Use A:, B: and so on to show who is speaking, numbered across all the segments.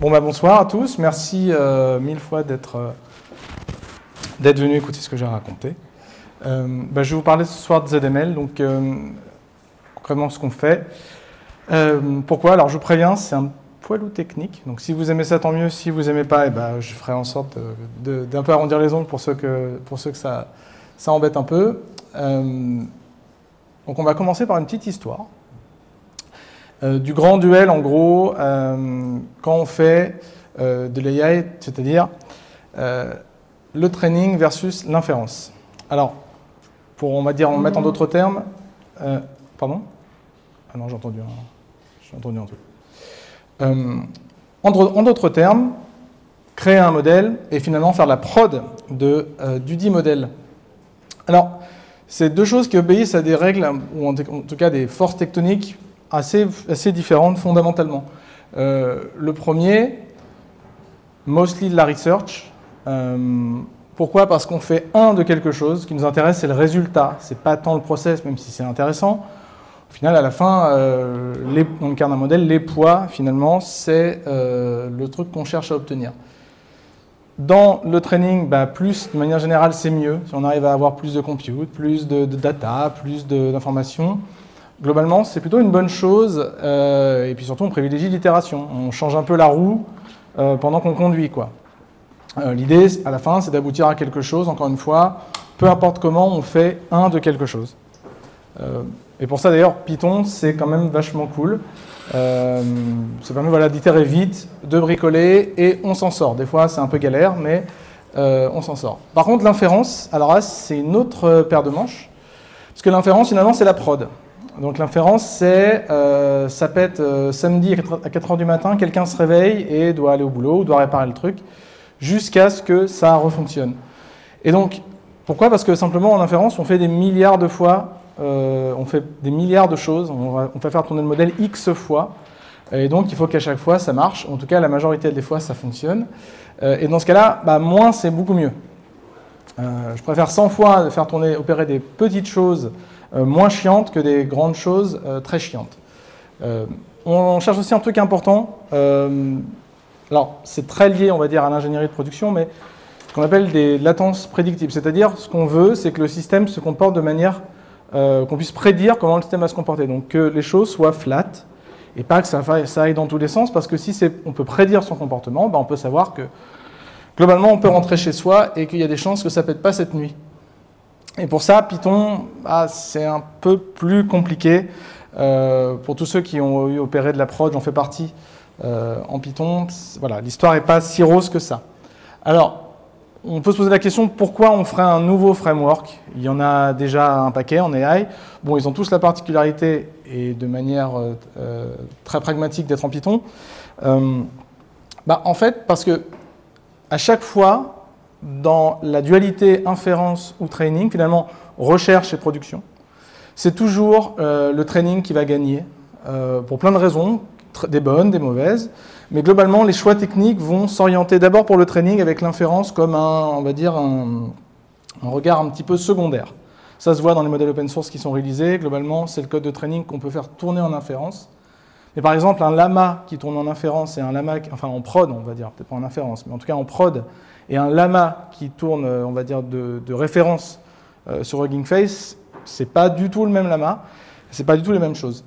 A: Bon, bonsoir à tous. Merci mille fois d'être venu écouter ce que j'ai raconté. Je vais vous parler ce soir de ZML, donc concrètement ce qu'on fait. Pourquoi? Alors je vous préviens, c'est un poilou technique. Donc si vous aimez ça, tant mieux. Si vous n'aimez pas, je ferai en sorte d'un peu arrondir les ongles pour ceux que ça embête un peu. Donc on va commencer par une petite histoire. Du grand duel, en gros, quand on fait de l'AI, c'est-à-dire le training versus l'inférence. Alors, pour, on va dire, en mettre en d'autres termes, pardon? Ah non, j'ai entendu un truc. En d'autres termes, créer un modèle et finalement faire la prod du dit modèle. Alors, c'est deux choses qui obéissent à des règles, ou en tout cas des forces tectoniques assez différentes fondamentalement. Le premier, mostly de la research. Pourquoi? Parce qu'on fait de quelque chose. Ce qui nous intéresse, c'est le résultat. C'est pas tant le process, même si c'est intéressant. Au final, à la fin, on incarne un modèle. Les poids, finalement, c'est le truc qu'on cherche à obtenir. Dans le training, plus, de manière générale, c'est mieux. Si on arrive à avoir plus de compute, plus de data, plus d'informations, globalement, c'est plutôt une bonne chose. Et puis surtout, on privilégie l'itération. On change un peu la roue pendant qu'on conduit, quoi. L'idée, à la fin, c'est d'aboutir à quelque chose. Encore une fois, peu importe comment, on fait de quelque chose. Et pour ça, d'ailleurs, Python, c'est quand même vachement cool. Ça permet d'itérer vite, de bricoler, et on s'en sort. Des fois, c'est un peu galère, mais on s'en sort. Par contre, l'inférence, alors là, c'est une autre paire de manches. Parce que l'inférence, finalement, c'est la prod. Donc l'inférence, c'est, ça pète samedi à 4h du matin, quelqu'un se réveille et doit aller au boulot, ou doit réparer le truc, jusqu'à ce que ça refonctionne. Et donc, pourquoi? Parce que simplement, en inférence, on fait des milliards de fois, on fait des milliards de choses, on peut faire tourner le modèle X fois, et donc il faut qu'à chaque fois, ça marche. En tout cas, la majorité des fois, ça fonctionne. Et dans ce cas-là, moins, c'est beaucoup mieux. Je préfère 100 fois faire opérer des petites choses moins chiantes que des grandes choses très chiantes. On cherche aussi un truc important. Alors, c'est très lié, on va dire, à l'ingénierie de production, mais ce qu'on appelle des latences prédictibles. C'est-à-dire, ce qu'on veut, c'est que le système se comporte de manière qu'on puisse prédire comment le système va se comporter. Donc, que les choses soient flat, et pas que ça aille dans tous les sens, parce que si on peut prédire son comportement, on peut savoir que, globalement, on peut rentrer chez soi et qu'il y a des chances que ça ne pète pas cette nuit. Et pour ça, Python, c'est un peu plus compliqué. Pour tous ceux qui ont eu opéré de la prod, j'en fais partie. En Python, voilà, l'histoire n'est pas si rose que ça. Alors, on peut se poser la question pourquoi on ferait un nouveau framework. Il y en a déjà un paquet en AI. Bon, ils ont tous la particularité, et de manière très pragmatique, d'être en Python. En fait, parce que à chaque fois, dans la dualité inférence ou training, finalement, recherche et production, c'est toujours le training qui va gagner, pour plein de raisons, des bonnes, des mauvaises, mais globalement, les choix techniques vont s'orienter d'abord pour le training avec l'inférence comme on va dire, un regard un petit peu secondaire. Ça se voit dans les modèles open source qui sont réalisés. Globalement, c'est le code de training qu'on peut faire tourner en inférence. Mais par exemple, un lama qui tourne en inférence et un lama, enfin en prod, on va dire, peut-être pas en inférence, mais en tout cas en prod, et un lama qui tourne, on va dire, de référence sur Hugging Face, c'est pas du tout le même lama, c'est pas du tout les mêmes choses.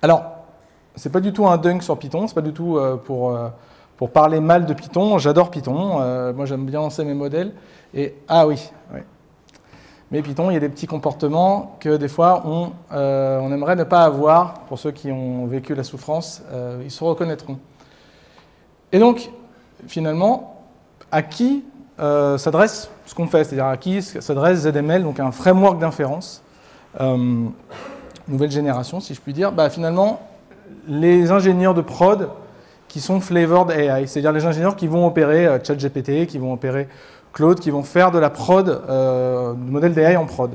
A: Alors, c'est pas du tout un dunk sur Python, c'est pas du tout pour parler mal de Python. J'adore Python, moi j'aime bien lancer mes modèles. Et oui. Mais Python, il y a des petits comportements que des fois on aimerait ne pas avoir. Pour ceux qui ont vécu la souffrance, ils se reconnaîtront. Et donc, finalement, à qui s'adresse ce qu'on fait? C'est-à-dire à qui s'adresse ZML, donc un framework d'inférence, nouvelle génération, si je puis dire. Finalement, les ingénieurs de prod qui sont flavored AI, c'est-à-dire les ingénieurs qui vont opérer ChatGPT, qui vont opérer Claude, qui vont faire de la prod, du modèle d'AI en prod.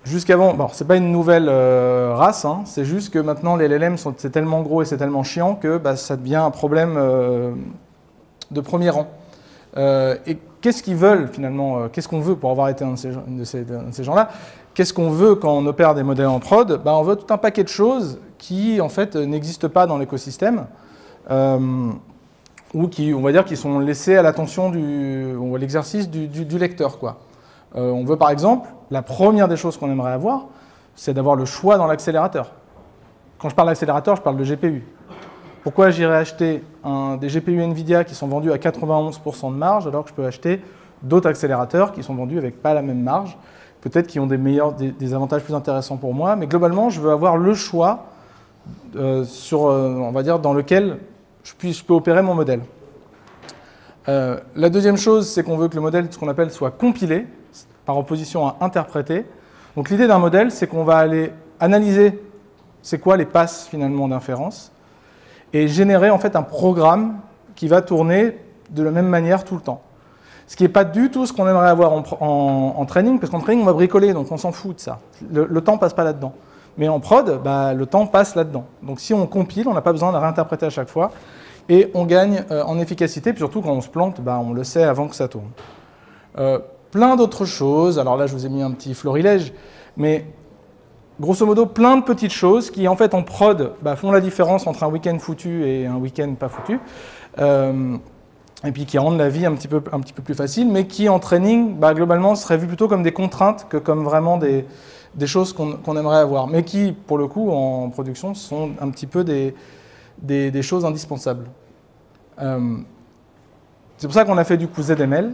A: Jusqu'avant, c'est pas une nouvelle race, c'est juste que maintenant les LLM c'est tellement gros et c'est tellement chiant que ça devient un problème de premier rang. Et qu'est-ce qu'ils veulent finalement? Qu'est-ce qu'on veut pour avoir été un de ces gens-là? Qu'est-ce qu'on veut quand on opère des modèles en prod? On veut tout un paquet de choses qui, en fait, n'existent pas dans l'écosystème ou qui, on va dire, qui sont laissés à l'attention ou à l'exercice du lecteur, quoi. On veut par exemple, la première des choses qu'on aimerait avoir, c'est d'avoir le choix dans l'accélérateur. Quand je parle d'accélérateur, je parle de GPU. Pourquoi j'irais acheter des GPU NVIDIA qui sont vendus à 91% de marge alors que je peux acheter d'autres accélérateurs qui sont vendus avec pas la même marge, peut-être qui ont des avantages plus intéressants pour moi, mais globalement, je veux avoir le choix on va dire, dans lequel je peux opérer mon modèle. La deuxième chose, c'est qu'on veut que le modèle, ce qu'on appelle, soit compilé, par opposition à interprété. Donc l'idée d'un modèle, c'est qu'on va aller analyser c'est quoi les passes finalement d'inférence et générer en fait un programme qui va tourner de la même manière tout le temps. Ce qui n'est pas du tout ce qu'on aimerait avoir en training, parce qu'en training, on va bricoler, donc on s'en fout de ça. Le temps ne passe pas là-dedans. Mais en prod, le temps passe là-dedans. Donc si on compile, on n'a pas besoin de réinterpréter à chaque fois, et on gagne en efficacité, puis surtout quand on se plante, on le sait avant que ça tourne. Plein d'autres choses, alors là je vous ai mis un petit florilège, mais grosso modo plein de petites choses qui en fait en prod font la différence entre un week-end foutu et un week-end pas foutu, et puis qui rendent la vie un petit peu plus facile, mais qui en training globalement seraient vues plutôt comme des contraintes que comme vraiment des choses qu'on aimerait avoir, mais qui pour le coup en production sont un petit peu des choses indispensables. C'est pour ça qu'on a fait du coup ZML.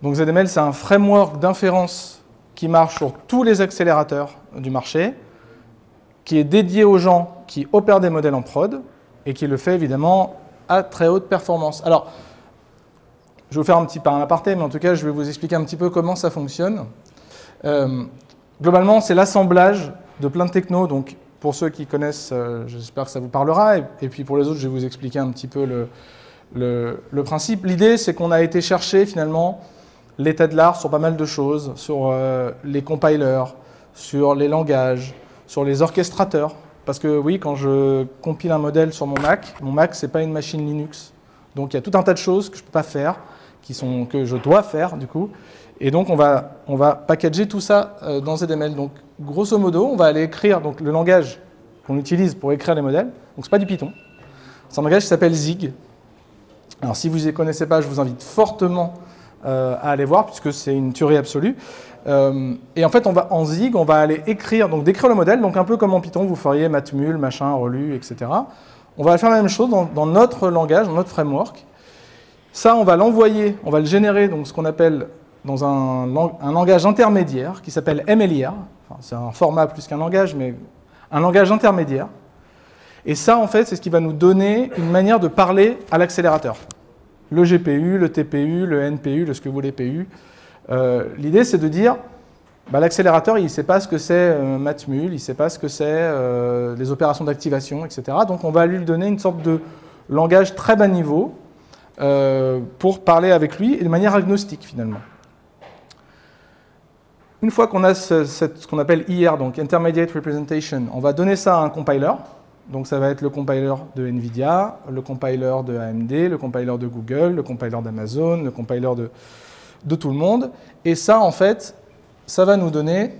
A: Donc ZML, c'est un framework d'inférence qui marche sur tous les accélérateurs du marché, qui est dédié aux gens qui opèrent des modèles en prod, et qui le fait évidemment à très haute performance. Alors, je vais vous faire un petit pas en aparté, mais en tout cas, je vais vous expliquer un petit peu comment ça fonctionne. Globalement, c'est l'assemblage de plein de technos, donc pour ceux qui connaissent, j'espère que ça vous parlera, et puis pour les autres, je vais vous expliquer un petit peu le principe. L'idée, c'est qu'on a été chercher finalement l'état de l'art sur pas mal de choses, sur les compilers, sur les langages, sur les orchestrateurs. Parce que oui, quand je compile un modèle sur mon Mac, c'est pas une machine Linux. Donc il y a tout un tas de choses que je peux pas faire, que je dois faire du coup. Et donc on va packager tout ça dans ZML. Donc grosso modo, on va aller écrire donc, le langage qu'on utilise pour écrire les modèles. Donc c'est pas du Python. C'est un langage qui s'appelle Zig. Alors si vous ne les connaissez pas, je vous invite fortement à aller voir, puisque c'est une tuerie absolue. Et en fait, en Zig, on va aller écrire, donc décrire le modèle, donc un peu comme en Python, vous feriez matmul, machin, relu, etc. On va faire la même chose dans notre langage, dans notre framework. Ça, on va l'envoyer, on va le générer, donc ce qu'on appelle dans un langage intermédiaire qui s'appelle MLIR. Enfin, c'est un format plus qu'un langage, mais un langage intermédiaire. Et ça, en fait, c'est ce qui va nous donner une manière de parler à l'accélérateur. Le GPU, le TPU, le NPU, ce que vous voulez PU. L'idée, c'est de dire, l'accélérateur, il ne sait pas ce que c'est matmul, il ne sait pas ce que c'est les opérations d'activation, etc. Donc, on va lui donner une sorte de langage très bas niveau pour parler avec lui et de manière agnostique, finalement. Une fois qu'on a ce qu'on appelle IR, donc Intermediate Representation, on va donner ça à un compiler. Donc ça va être le compiler de NVIDIA, le compiler de AMD, le compiler de Google, le compiler d'Amazon, le compiler de tout le monde. Et ça, en fait, ça va nous donner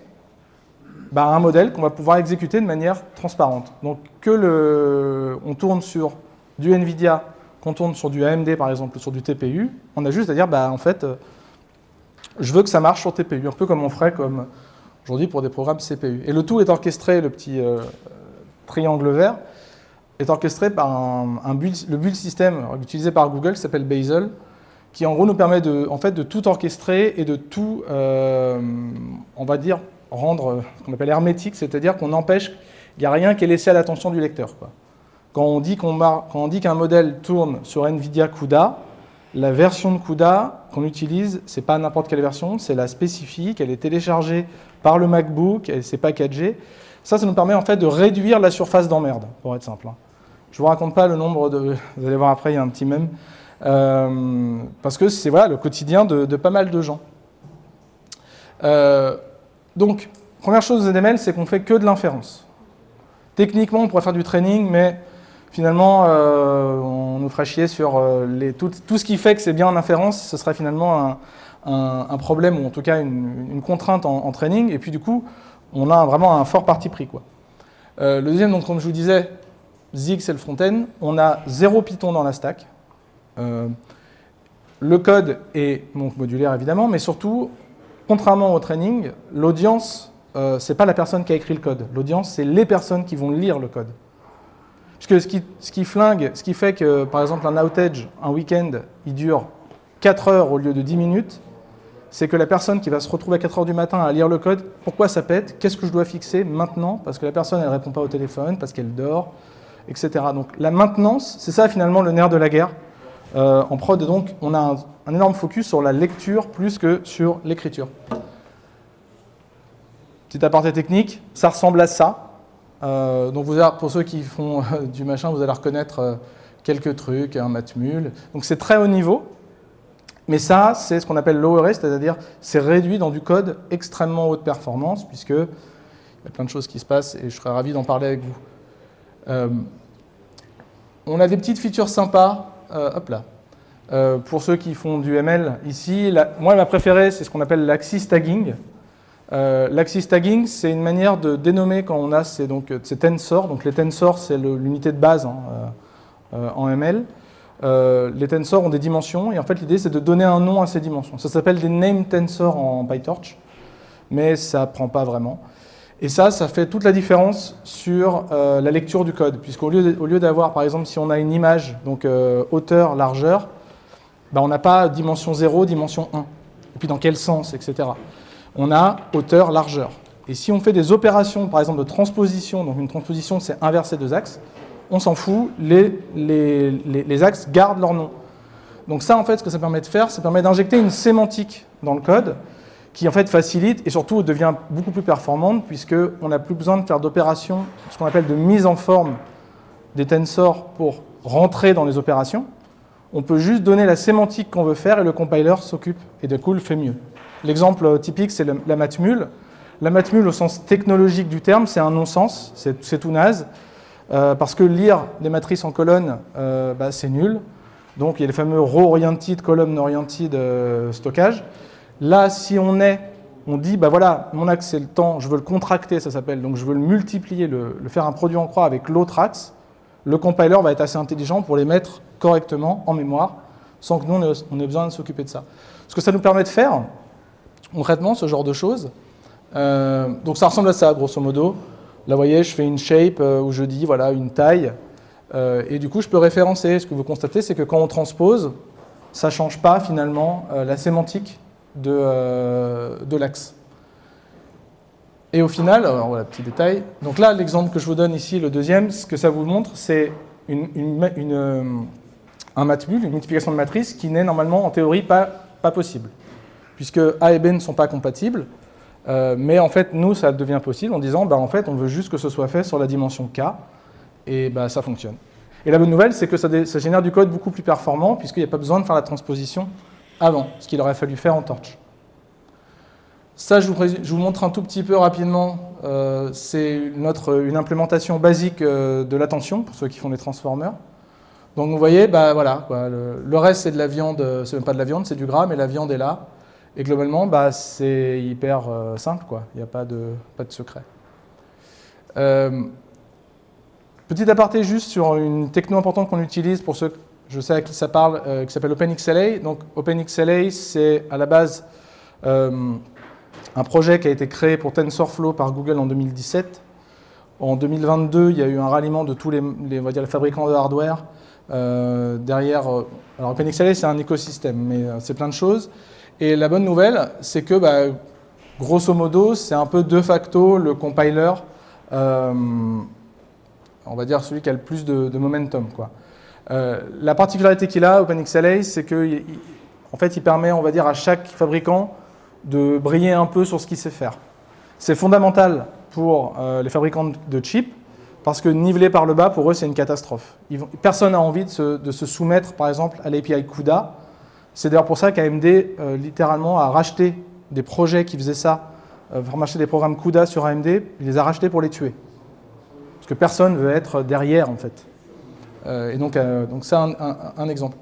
A: un modèle qu'on va pouvoir exécuter de manière transparente. Donc on tourne sur du NVIDIA, qu'on tourne sur du AMD par exemple, ou sur du TPU, on a juste à dire, en fait, je veux que ça marche sur TPU, un peu comme on ferait aujourd'hui pour des programmes CPU. Et le tout est orchestré, le petit triangle vert, est orchestré par le build system utilisé par Google qui s'appelle Bazel, qui en gros nous permet de tout orchestrer et de tout, on va dire, rendre ce qu'on appelle hermétique, c'est-à-dire qu'on empêche qu'il n'y a rien qui est laissé à l'attention du lecteur, quoi. Quand on dit qu'un modèle tourne sur NVIDIA CUDA, la version de CUDA qu'on utilise, ce n'est pas n'importe quelle version, c'est la spécifique, elle est téléchargée par le MacBook, elle s'est packagée. Ça nous permet en fait de réduire la surface d'emmerde, pour être simple. Je ne vous raconte pas le nombre de... Vous allez voir après, il y a un petit mème. Parce que c'est le quotidien de pas mal de gens. Donc, première chose de ZML, c'est qu'on ne fait que de l'inférence. Techniquement, on pourrait faire du training, mais finalement, on nous ferait chier sur tout ce qui fait que c'est bien en inférence, ce serait finalement un problème, ou en tout cas une contrainte en training, et puis du coup, on a vraiment un fort parti pris, quoi. Le deuxième, donc, comme je vous disais, Zig, c'est le front-end. On a 0 Python dans la stack. Le code est donc modulaire, évidemment, mais surtout, contrairement au training, l'audience, ce n'est pas la personne qui a écrit le code. L'audience, c'est les personnes qui vont lire le code. Puisque ce qui flingue, ce qui fait que, par exemple, un outage, un week-end, il dure 4 heures au lieu de 10 minutes, c'est que la personne qui va se retrouver à 4 heures du matin à lire le code, pourquoi ça pète, qu'est-ce que je dois fixer maintenant, parce que la personne, elle ne répond pas au téléphone, parce qu'elle dort, etc. Donc la maintenance, c'est ça finalement le nerf de la guerre en prod. Et donc on a un énorme focus sur la lecture plus que sur l'écriture. Petit aparté technique, ça ressemble à ça. Donc pour ceux qui font du machin, vous allez reconnaître quelques trucs, un matmul. Donc c'est très haut niveau. Mais ça, c'est ce qu'on appelle low array, c'est-à-dire c'est réduit dans du code extrêmement haute performance, puisque il y a plein de choses qui se passent et je serais ravi d'en parler avec vous. On a des petites features sympas, hop là. Pour ceux qui font du ML ici, moi ma préférée, c'est ce qu'on appelle l'axis tagging. L'axis tagging, c'est une manière de dénommer quand on a ces tensors. Donc les tensors, c'est l'unité de base en ML. Les tensors ont des dimensions et en fait l'idée c'est de donner un nom à ces dimensions. Ça s'appelle des name tensors en PyTorch, mais ça ne prend pas vraiment. Et ça fait toute la différence sur la lecture du code, puisqu'au lieu d'avoir, par exemple, si on a une image, donc hauteur, largeur, ben, on n'a pas dimension 0, dimension 1. Et puis dans quel sens, etc. On a hauteur, largeur. Et si on fait des opérations, par exemple, de transposition, donc une transposition c'est inverser 2 axes, on s'en fout, les axes gardent leur nom. Donc ça, en fait, ce que ça permet de faire, ça permet d'injecter une sémantique dans le code qui, en fait, facilite et surtout devient beaucoup plus performante puisqu'on n'a plus besoin de faire d'opérations, ce qu'on appelle de mise en forme des tensors pour rentrer dans les opérations. On peut juste donner la sémantique qu'on veut faire et le compiler s'occupe et du coup, le fait mieux. L'exemple typique, c'est la matmul. La matmul, au sens technologique du terme, c'est un non-sens, c'est tout naze. Parce que lire des matrices en colonne, c'est nul. Donc il y a les fameux row-oriented, column-oriented stockage. Là, si on dit, bah voilà, mon axe c'est le temps, je veux le contracter, ça s'appelle, donc je veux le multiplier, le faire un produit en croix avec l'autre axe, le compiler va être assez intelligent pour les mettre correctement en mémoire, sans que nous, on ait besoin de s'occuper de ça. Ce que ça nous permet de faire, concrètement, ce genre de choses, donc ça ressemble à ça, grosso modo. Là, vous voyez, je fais une shape où je dis, voilà, une taille, et du coup, je peux référencer. Ce que vous constatez, c'est que quand on transpose, ça ne change pas, finalement, la sémantique de l'axe. Et au final, alors voilà, petit détail. Donc là, l'exemple que je vous donne ici, le deuxième, ce que ça vous montre, c'est un matmul, une multiplication de matrice, qui n'est normalement, en théorie, pas possible. Puisque A et B ne sont pas compatibles. Mais en fait, nous, ça devient possible en disant, en fait, on veut juste que ce soit fait sur la dimension K, et ça fonctionne. Et la bonne nouvelle, c'est que ça génère du code beaucoup plus performant, puisqu'il n'y a pas besoin de faire la transposition avant, ce qu'il aurait fallu faire en Torch. Ça, je vous montre un tout petit peu rapidement, c'est une implémentation basique de l'attention, pour ceux qui font des transformers. Donc vous voyez, voilà, quoi, le reste, c'est de la viande, c'est même pas de la viande, c'est du gras, mais la viande est là. Et globalement, c'est hyper simple, quoi. Il n'y a pas de secret. Petit aparté juste sur une techno importante qu'on utilise pour ceux, je sais à qui ça parle, qui s'appelle OpenXLA. Donc OpenXLA, c'est à la base un projet qui a été créé pour TensorFlow par Google en 2017. En 2022, il y a eu un ralliement de tous on va dire, les fabricants de hardware. Derrière, alors OpenXLA, c'est un écosystème, mais c'est plein de choses. Et la bonne nouvelle, c'est que, grosso modo, c'est un peu de facto le compiler, on va dire celui qui a le plus de momentum, quoi. La particularité qu'il a, OpenXLA, c'est qu'en fait, il permet, on va dire, à chaque fabricant de briller un peu sur ce qu'il sait faire. C'est fondamental pour les fabricants de chips, parce que niveler par le bas, pour eux, c'est une catastrophe. Personne n'a envie de se soumettre, par exemple, à l'API CUDA. C'est d'ailleurs pour ça qu'AMD, littéralement, a racheté des projets qui faisaient ça, racheter des programmes CUDA sur AMD, il les a rachetés pour les tuer. Parce que personne ne veut être derrière, en fait. Et donc c'est un exemple.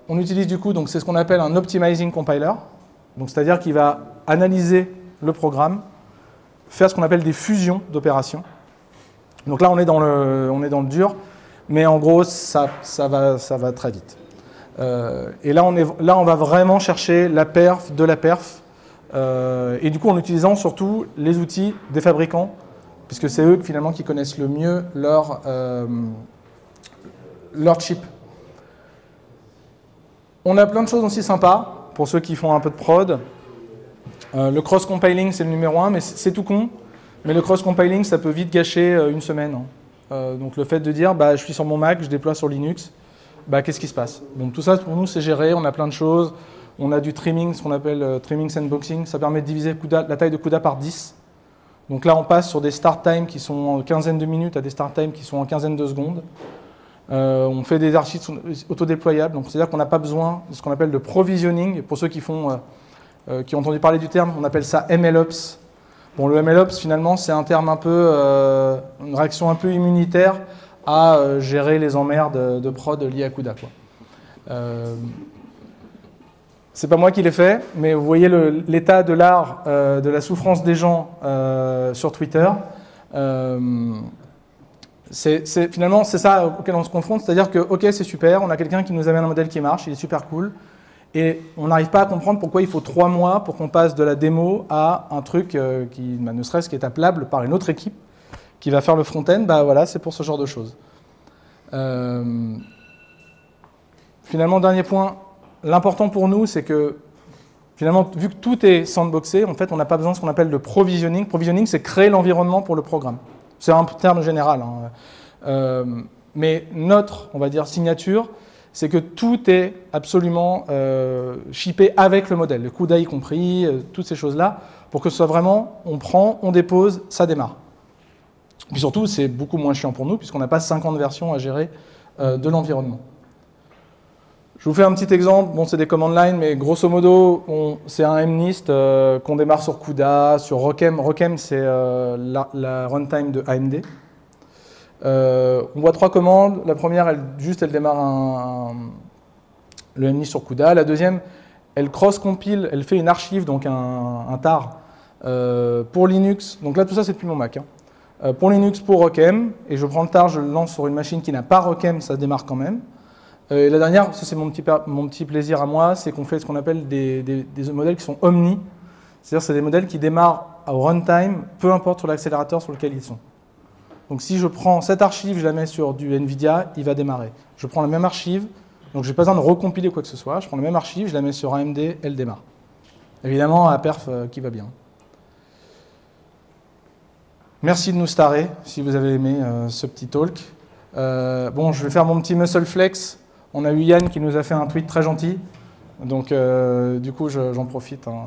A: On utilise du coup, c'est ce qu'on appelle un optimizing compiler, c'est-à-dire qu'il va analyser le programme, faire ce qu'on appelle des fusions d'opérations. Donc là, on est dans le dur, mais en gros, ça va très vite. Et là, on va vraiment chercher la perf de la perf, et du coup, en utilisant surtout les outils des fabricants, puisque c'est eux finalement qui connaissent le mieux leur chip. On a plein de choses aussi sympas pour ceux qui font un peu de prod. Le cross-compiling, c'est le numéro 1, mais c'est tout con. Mais le cross-compiling, ça peut vite gâcher une semaine. Donc le fait de dire, bah, je suis sur mon Mac, je déploie sur Linux, bah, qu'est-ce qui se passe? Donc tout ça, pour nous, c'est géré, on a plein de choses. On a du trimming, ce qu'on appelle trimming sandboxing. Ça permet de diviser la taille de CUDA par 10. Donc là, on passe sur des start times qui sont en quinzaine de minutes à des start times qui sont en quinzaine de secondes. On fait des archives autodéployables, donc c'est-à-dire qu'on n'a pas besoin de ce qu'on appelle de provisioning. Pour ceux qui ont entendu parler du terme, on appelle ça MLOps. Bon, le MLOps, finalement, c'est un terme un peu, une réaction un peu immunitaire à gérer les emmerdes de prod liées à CUDA, quoi. C'est pas moi qui l'ai fait, mais vous voyez l'état de l'art de la souffrance des gens sur Twitter. Finalement, c'est ça auquel on se confronte, c'est-à-dire que, ok, c'est super, on a quelqu'un qui nous amène un modèle qui marche, il est super cool, et on n'arrive pas à comprendre pourquoi il faut 3 mois pour qu'on passe de la démo à un truc qui, ne serait-ce qu'est appelable par une autre équipe qui va faire le front-end. Bah voilà, c'est pour ce genre de choses. Finalement, dernier point, l'important pour nous, c'est que, finalement, vu que tout est sandboxé, en fait, on n'a pas besoin de ce qu'on appelle de provisioning. Provisioning, c'est créer l'environnement pour le programme. C'est un terme général, hein. Mais notre, on va dire, signature, c'est que tout est absolument shippé avec le modèle, le CUDA y compris, toutes ces choses-là, pour que ce soit vraiment, on prend, on dépose, ça démarre. Puis surtout, c'est beaucoup moins chiant pour nous, puisqu'on n'a pas 50 versions à gérer de l'environnement. Je vous fais un petit exemple, bon, c'est des command line, mais grosso modo, c'est un MNIST qu'on démarre sur CUDA, sur ROCm. ROCm, c'est la runtime de AMD. On voit 3 commandes. La première, elle démarre le MNIST sur CUDA. La deuxième, elle cross-compile, elle fait une archive, donc un tar, pour Linux. Donc là, tout ça, c'est depuis mon Mac. Hein. Pour Linux, pour ROCm, et je prends le tar, je le lance sur une machine qui n'a pas ROCm, ça démarre quand même. Et la dernière, ça c'est mon petit plaisir à moi, c'est qu'on fait ce qu'on appelle des modèles qui sont omni. C'est-à-dire c'est des modèles qui démarrent au runtime, peu importe sur l'accélérateur sur lequel ils sont. Donc si je prends cette archive, je la mets sur du NVIDIA, il va démarrer. Je prends la même archive, donc je n'ai pas besoin de recompiler quoi que ce soit, je prends la même archive, je la mets sur AMD, elle démarre. Évidemment, à perf qui va bien. Merci de nous starer, si vous avez aimé ce petit talk. Bon, je vais faire mon petit muscle flex. On a eu Yann qui nous a fait un tweet très gentil, donc du coup j'en profite. Hein.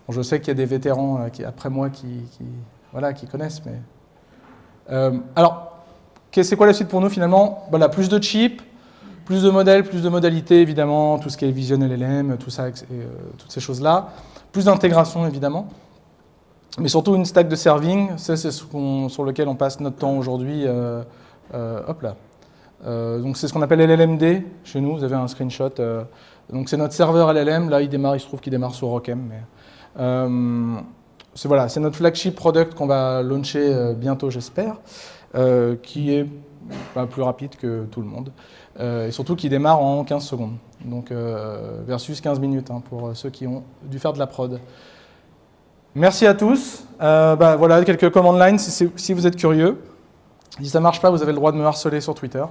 A: Bon, je sais qu'il y a des vétérans après moi qui connaissent, mais... alors, c'est quoi la suite pour nous finalement? Voilà, plus de chips, plus de modèles, plus de modalités évidemment, tout ce qui est Vision LLM, tout ça, toutes ces choses-là. Plus d'intégration évidemment, mais surtout une stack de serving, c'est sur lequel on passe notre temps aujourd'hui. Hop là. Donc c'est ce qu'on appelle LLMD chez nous, vous avez un screenshot. Donc c'est notre serveur LLM, là il se trouve qu'il démarre sur ROCm. Mais, c'est notre flagship product qu'on va launcher bientôt j'espère, qui est plus rapide que tout le monde, et surtout qui démarre en 15 secondes, donc, versus 15 minutes hein, pour ceux qui ont dû faire de la prod. Merci à tous, voilà quelques command lines si vous êtes curieux. Si ça ne marche pas, vous avez le droit de me harceler sur Twitter.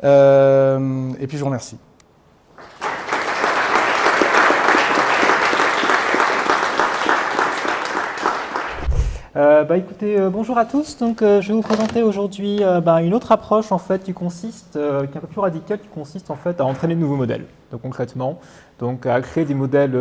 A: Et puis je vous remercie.
B: Écoutez, bonjour à tous. Donc, je vais vous présenter aujourd'hui une autre approche en fait qui est un peu plus radicale, qui consiste en fait à entraîner de nouveaux modèles. Donc concrètement, à créer des modèles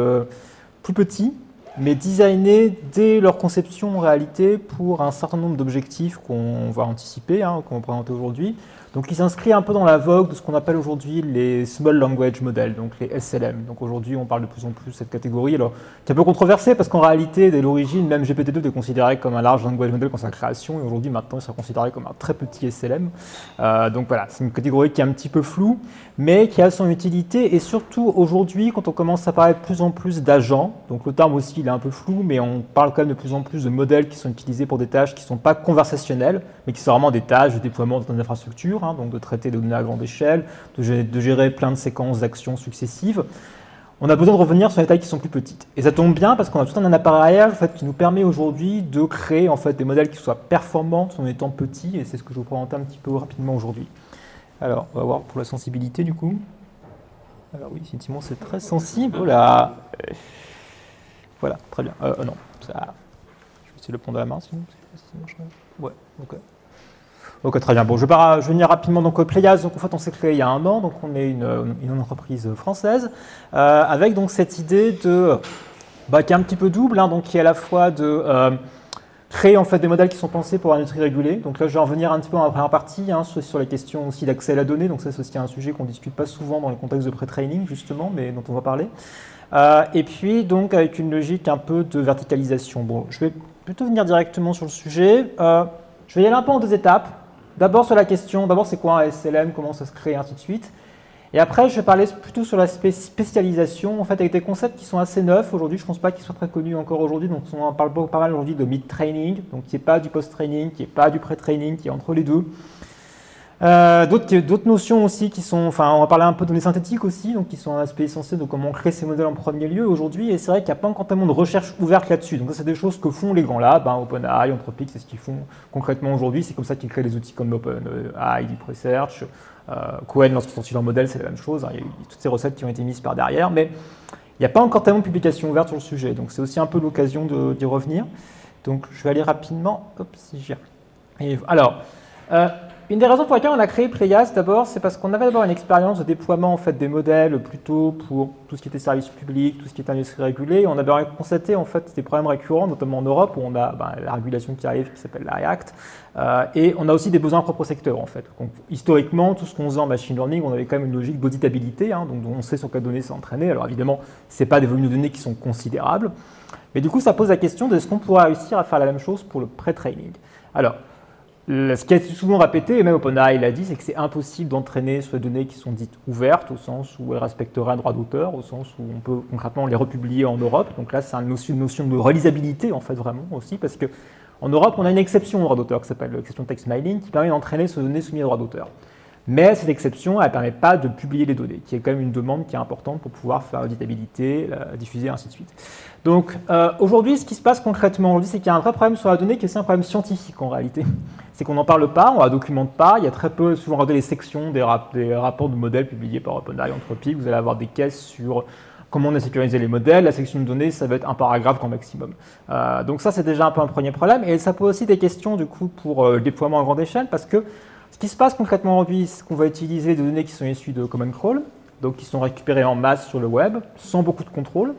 B: plus petits, mais designés dès leur conception en réalité pour un certain nombre d'objectifs qu'on va anticiper, qu'on va présenter aujourd'hui. Donc il s'inscrit un peu dans la vogue de ce qu'on appelle aujourd'hui les Small Language Models, donc les SLM. Donc aujourd'hui on parle de plus en plus de cette catégorie, alors, qui est un peu controversée parce qu'en réalité dès l'origine même GPT-2 était considéré comme un large language model quand sa création, et aujourd'hui maintenant il sera considéré comme un très petit SLM. Donc voilà, c'est une catégorie qui est un petit peu floue, mais qui a son utilité, et surtout aujourd'hui quand on commence à parler de plus en plus d'agents, donc le terme aussi il est un peu flou, mais on parle quand même de plus en plus de modèles qui sont utilisés pour des tâches qui ne sont pas conversationnelles, mais qui sont vraiment des tâches de déploiement dans une infrastructure, hein, donc de traiter des données à grande échelle, de gérer plein de séquences d'actions successives. On a besoin de revenir sur les tailles qui sont plus petites. Et ça tombe bien parce qu'on a tout un appareillage en fait, qui nous permet aujourd'hui de créer en fait, des modèles qui soient performants en étant petits, et c'est ce que je vais vous présenter un petit peu rapidement aujourd'hui. Alors, on va voir pour la sensibilité du coup. Alors oui, effectivement, c'est très sensible. Oh là. Voilà, très bien. Non, ça. Je vais essayer de le prendre à la main, sinon. Ouais, ok. Ok, très bien. Bon, je vais venir rapidement. Donc, Playas, donc en fait, on s'est créé il y a 1 an. Donc, on est une entreprise française avec donc cette idée de, qui est un petit peu double, hein, donc qui est à la fois de créer en fait des modèles qui sont pensés pour l'industrie régulée. Donc là, je vais en revenir un petit peu dans la première partie sur les questions aussi d'accès à la donnée. Donc ça, c'est aussi un sujet qu'on ne discute pas souvent dans le contexte de pré-training, justement, mais dont on va parler. Et puis, donc, avec une logique un peu de verticalisation. Bon, je vais plutôt venir directement sur le sujet. Je vais y aller un peu en 2 étapes. D'abord sur la question, c'est quoi un SLM, comment ça se crée, et ainsi de suite. Et après, je vais parler plutôt sur l'aspect spécialisation, en fait, avec des concepts qui sont assez neufs aujourd'hui. Je ne pense pas qu'ils soient très connus encore aujourd'hui. Donc, on parle pas mal aujourd'hui de mid-training, donc qui n'est pas du post-training, qui n'est pas du pré-training, qui est entre les deux. D'autres notions aussi qui sont, on va parler un peu de données synthétiques aussi, donc qui sont un aspect essentiel de comment on crée ces modèles en premier lieu aujourd'hui. Et c'est vrai qu'il n'y a pas encore tellement de recherche ouverte là-dessus. Donc, ça, c'est des choses que font les grands labs, OpenAI, Anthropic, c'est ce qu'ils font concrètement aujourd'hui. C'est comme ça qu'ils créent des outils comme OpenAI, Deep Research. Cohen, lorsqu'ils sont sortis leur modèle, c'est la même chose. Hein, il y a eu toutes ces recettes qui ont été mises par derrière, mais il n'y a pas encore tellement de publications ouvertes sur le sujet. Donc, c'est aussi un peu l'occasion d'y revenir. Donc, je vais aller rapidement. Hop, si j'y arrive. Alors, une des raisons pour lesquelles on a créé Playas, d'abord, c'est parce qu'on avait d'abord une expérience de déploiement en fait, des modèles plutôt pour tout ce qui était service public, tout ce qui était industrie régulée. On avait constaté en fait, des problèmes récurrents, notamment en Europe, où on a la régulation qui arrive, qui s'appelle la REACT, et on a aussi des besoins propres au secteur. En fait. Donc, historiquement, tout ce qu'on faisait en machine learning, on avait quand même une logique d'auditabilité, hein, donc on sait sur quelle donnée c'est entraîné. Alors évidemment, ce n'est pas des volumes de données qui sont considérables, mais du coup, ça pose la question de est-ce qu'on pourra réussir à faire la même chose pour le pré-training. Alors, ce qui est souvent répété, et même OpenAI l'a dit, c'est que c'est impossible d'entraîner sur des données qui sont dites ouvertes, au sens où elles respecteraient un droit d'auteur, au sens où on peut concrètement les republier en Europe. Donc là, c'est une notion de relisabilité, en fait, vraiment aussi, parce qu'en Europe, on a une exception au droit d'auteur qui s'appelle l'exception text mining, qui permet d'entraîner sur des données soumises au droit d'auteur. Mais cette exception, elle ne permet pas de publier les données, qui est quand même une demande qui est importante pour pouvoir faire l'auditabilité, la diffuser, ainsi de suite. Donc aujourd'hui, ce qui se passe concrètement aujourd'hui, c'est qu'il y a un vrai problème sur la donnée qui est aussi un problème scientifique en réalité. C'est qu'on n'en parle pas, on ne la documente pas, il y a très peu, souvent regardez les sections des rapports de modèles publiés par OpenAI, Anthropic, vous allez avoir des caisses sur comment on a sécurisé les modèles, la section de données, ça va être un paragraphe grand maximum. Donc ça, c'est déjà un peu un premier problème, et ça pose aussi des questions du coup pour le déploiement à grande échelle, parce que ce qui se passe concrètement aujourd'hui, c'est qu'on va utiliser des données qui sont issues de command crawl, donc qui sont récupérées en masse sur le web, sans beaucoup de contrôle,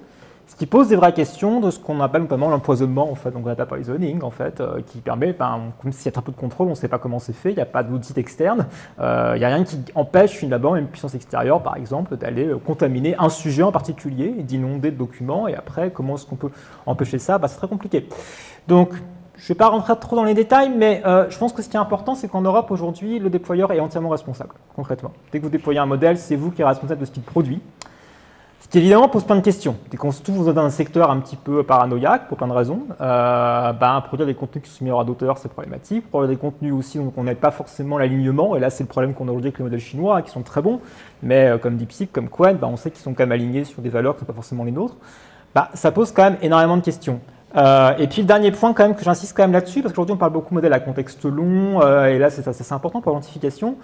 B: ce qui pose des vraies questions de ce qu'on appelle notamment l'empoisonnement, en fait, donc data poisoning, en fait, qui permet, comme s'il y a un peu de contrôle, on ne sait pas comment c'est fait, il n'y a pas d'outil externe, il n'y a rien qui empêche finalement une puissance extérieure, par exemple, d'aller contaminer un sujet en particulier, et d'inonder de documents, et après, comment est-ce qu'on peut empêcher ça? C'est très compliqué. Donc, je ne vais pas rentrer trop dans les détails, mais je pense que ce qui est important, c'est qu'en Europe, aujourd'hui, le déployeur est entièrement responsable, concrètement. Dès que vous déployez un modèle, c'est vous qui êtes responsable de ce qu'il produit. Ce qui évidemment pose plein de questions. Dès qu'on se trouve dans un secteur un petit peu paranoïaque, pour plein de raisons, produire des contenus qui sont soumis au droit d'auteur, c'est problématique. Produire des contenus aussi dont on n'aide pas forcément l'alignement, et là, c'est le problème qu'on a aujourd'hui avec les modèles chinois, hein, qui sont très bons, mais comme DeepSeek, comme Qwen, on sait qu'ils sont quand même alignés sur des valeurs qui ne sont pas forcément les nôtres. Ça pose quand même énormément de questions. Et puis le dernier point quand même que j'insiste quand même là-dessus, parce qu'aujourd'hui on parle beaucoup de modèles à contexte long, et là c'est assez important pour l'identification.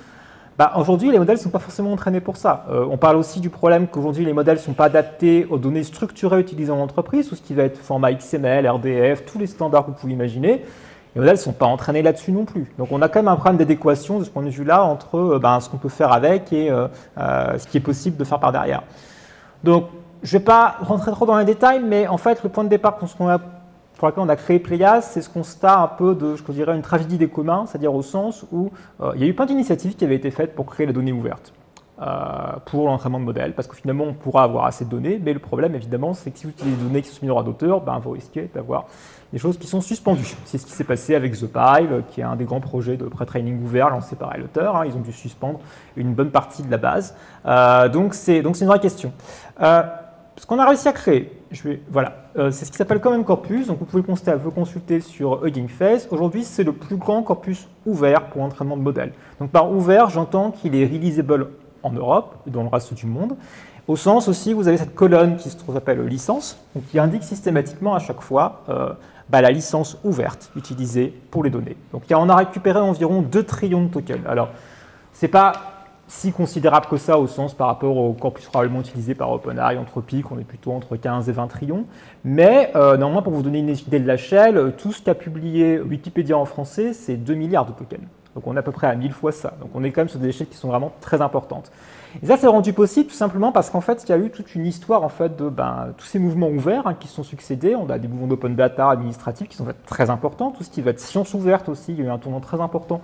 B: Aujourd'hui les modèles ne sont pas forcément entraînés pour ça. On parle aussi du problème qu'aujourd'hui les modèles ne sont pas adaptés aux données structurées utilisées en entreprise, tout ce qui va être format XML, RDF, tous les standards que vous pouvez imaginer. Les modèles ne sont pas entraînés là-dessus non plus. Donc on a quand même un problème d'adéquation de ce point de vue-là entre ce qu'on peut faire avec et ce qui est possible de faire par derrière. Donc je ne vais pas rentrer trop dans les détails, mais en fait le point de départ pour laquelle on a créé Playas, c'est ce constat un peu de, je dirais, une tragédie des communs, c'est-à-dire au sens où il y a eu plein d'initiatives qui avaient été faites pour créer la donnée ouverte, pour l'entraînement de modèles, parce que finalement on pourra avoir assez de données, mais le problème évidemment c'est que si vous utilisez des données qui sont mises au droit d'auteur, vous risquez d'avoir des choses qui sont suspendues. C'est ce qui s'est passé avec The Pile, qui est un des grands projets de pré-training ouvert lancé par l'auteur, hein, ils ont dû suspendre une bonne partie de la base, donc c'est une vraie question. Ce qu'on a réussi à créer, voilà, c'est ce qui s'appelle Common Corpus. Donc vous pouvez le consulter sur Hugging Face. Aujourd'hui, c'est le plus grand corpus ouvert pour l'entraînement de modèles. Donc par ouvert, j'entends qu'il est releasable en Europe et dans le reste du monde. Au sens aussi, vous avez cette colonne qui s'appelle licence, donc qui indique systématiquement à chaque fois la licence ouverte utilisée pour les données. Donc on a récupéré environ 2 trillions de tokens. Alors, ce n'est pas si considérable que ça au sens par rapport au corpus probablement utilisé par OpenAI, Anthropic, on est plutôt entre 15 et 20 trillions. Mais néanmoins, pour vous donner une idée de l'échelle, tout ce qu'a publié Wikipédia en français, c'est 2 milliards de tokens. Donc on est à peu près à 1000 fois ça. Donc on est quand même sur des échelles qui sont vraiment très importantes. Et ça, c'est rendu possible tout simplement parce qu'en fait, il y a eu toute une histoire en fait, de tous ces mouvements ouverts qui se sont succédés. On a des mouvements d'open data administratifs qui sont en fait, très importants. Tout ce qui va être science ouverte aussi, il y a eu un tournant très important.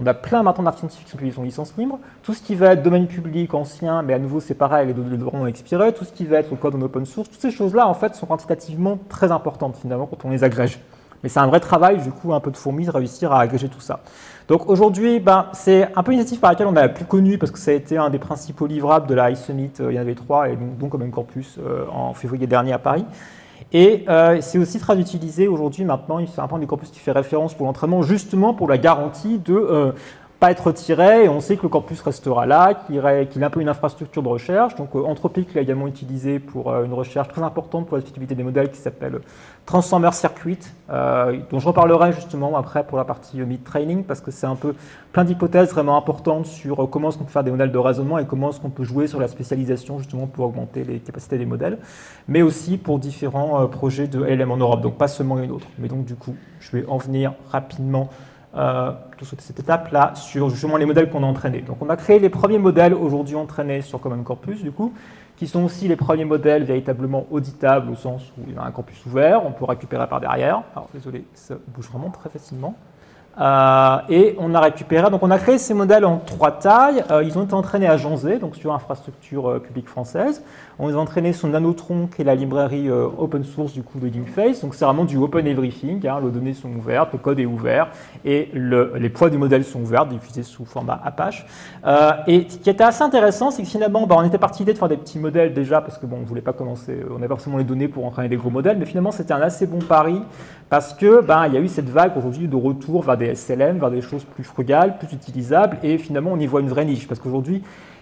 B: On a plein maintenant d'articles scientifiques qui sont publiés sur licence libre. Tout ce qui va être domaine public ancien, mais à nouveau c'est pareil, les données devront expirer. Tout ce qui va être au code en open source, toutes ces choses-là en fait sont quantitativement très importantes finalement quand on les agrège. Mais c'est un vrai travail, du coup, un peu de fourmi de réussir à agréger tout ça. Donc aujourd'hui, c'est un peu l'initiative par laquelle on a la plus connue parce que ça a été un des principaux livrables de la iSummit, il y en avait 3, et donc Common Corpus en février dernier à Paris. Et c'est aussi très utilisé aujourd'hui maintenant, c'est un point du corpus qui fait référence pour l'entraînement, justement pour la garantie de pas être retiré, et on sait que le corpus restera là, qu'il a un peu une infrastructure de recherche. Donc Anthropic l'a également utilisé pour une recherche très importante pour la fiabilité des modèles qui s'appelle Transformer Circuit, dont je reparlerai justement après pour la partie mid-training, parce que c'est un peu plein d'hypothèses vraiment importantes sur comment est-ce qu'on peut faire des modèles de raisonnement et comment est-ce qu'on peut jouer sur la spécialisation justement pour augmenter les capacités des modèles, mais aussi pour différents projets de LM en Europe, donc pas seulement une autre. Mais donc du coup, je vais en venir rapidement tout cette étape-là sur justement les modèles qu'on a entraînés. Donc on a créé les premiers modèles aujourd'hui entraînés sur Common Corpus, du coup, qui sont aussi les premiers modèles véritablement auditables au sens où il y a un corpus ouvert, on peut récupérer par derrière. Alors désolé, ça bouge vraiment très facilement. Et on a récupéré, donc on a créé ces modèles en 3 tailles. Ils ont été entraînés à Janzé, donc sur infrastructure publique française. On les a entraînés sur Nanotron, qui est la librairie open source du coup de Hugging Face. Donc c'est vraiment du open everything. Les données sont ouvertes, le code est ouvert et les poids du modèle sont ouverts, diffusés sous format Apache. Et ce qui était assez intéressant, c'est que finalement, on était parti l'idée de faire des petits modèles déjà parce que on ne voulait pas commencer, on n'avait pas forcément les données pour entraîner des gros modèles, mais finalement c'était un assez bon pari parce que il y a eu cette vague aujourd'hui de retour vers des SLM, vers des choses plus frugales, plus utilisables, et finalement on y voit une vraie niche parce qu'aujourd'hui,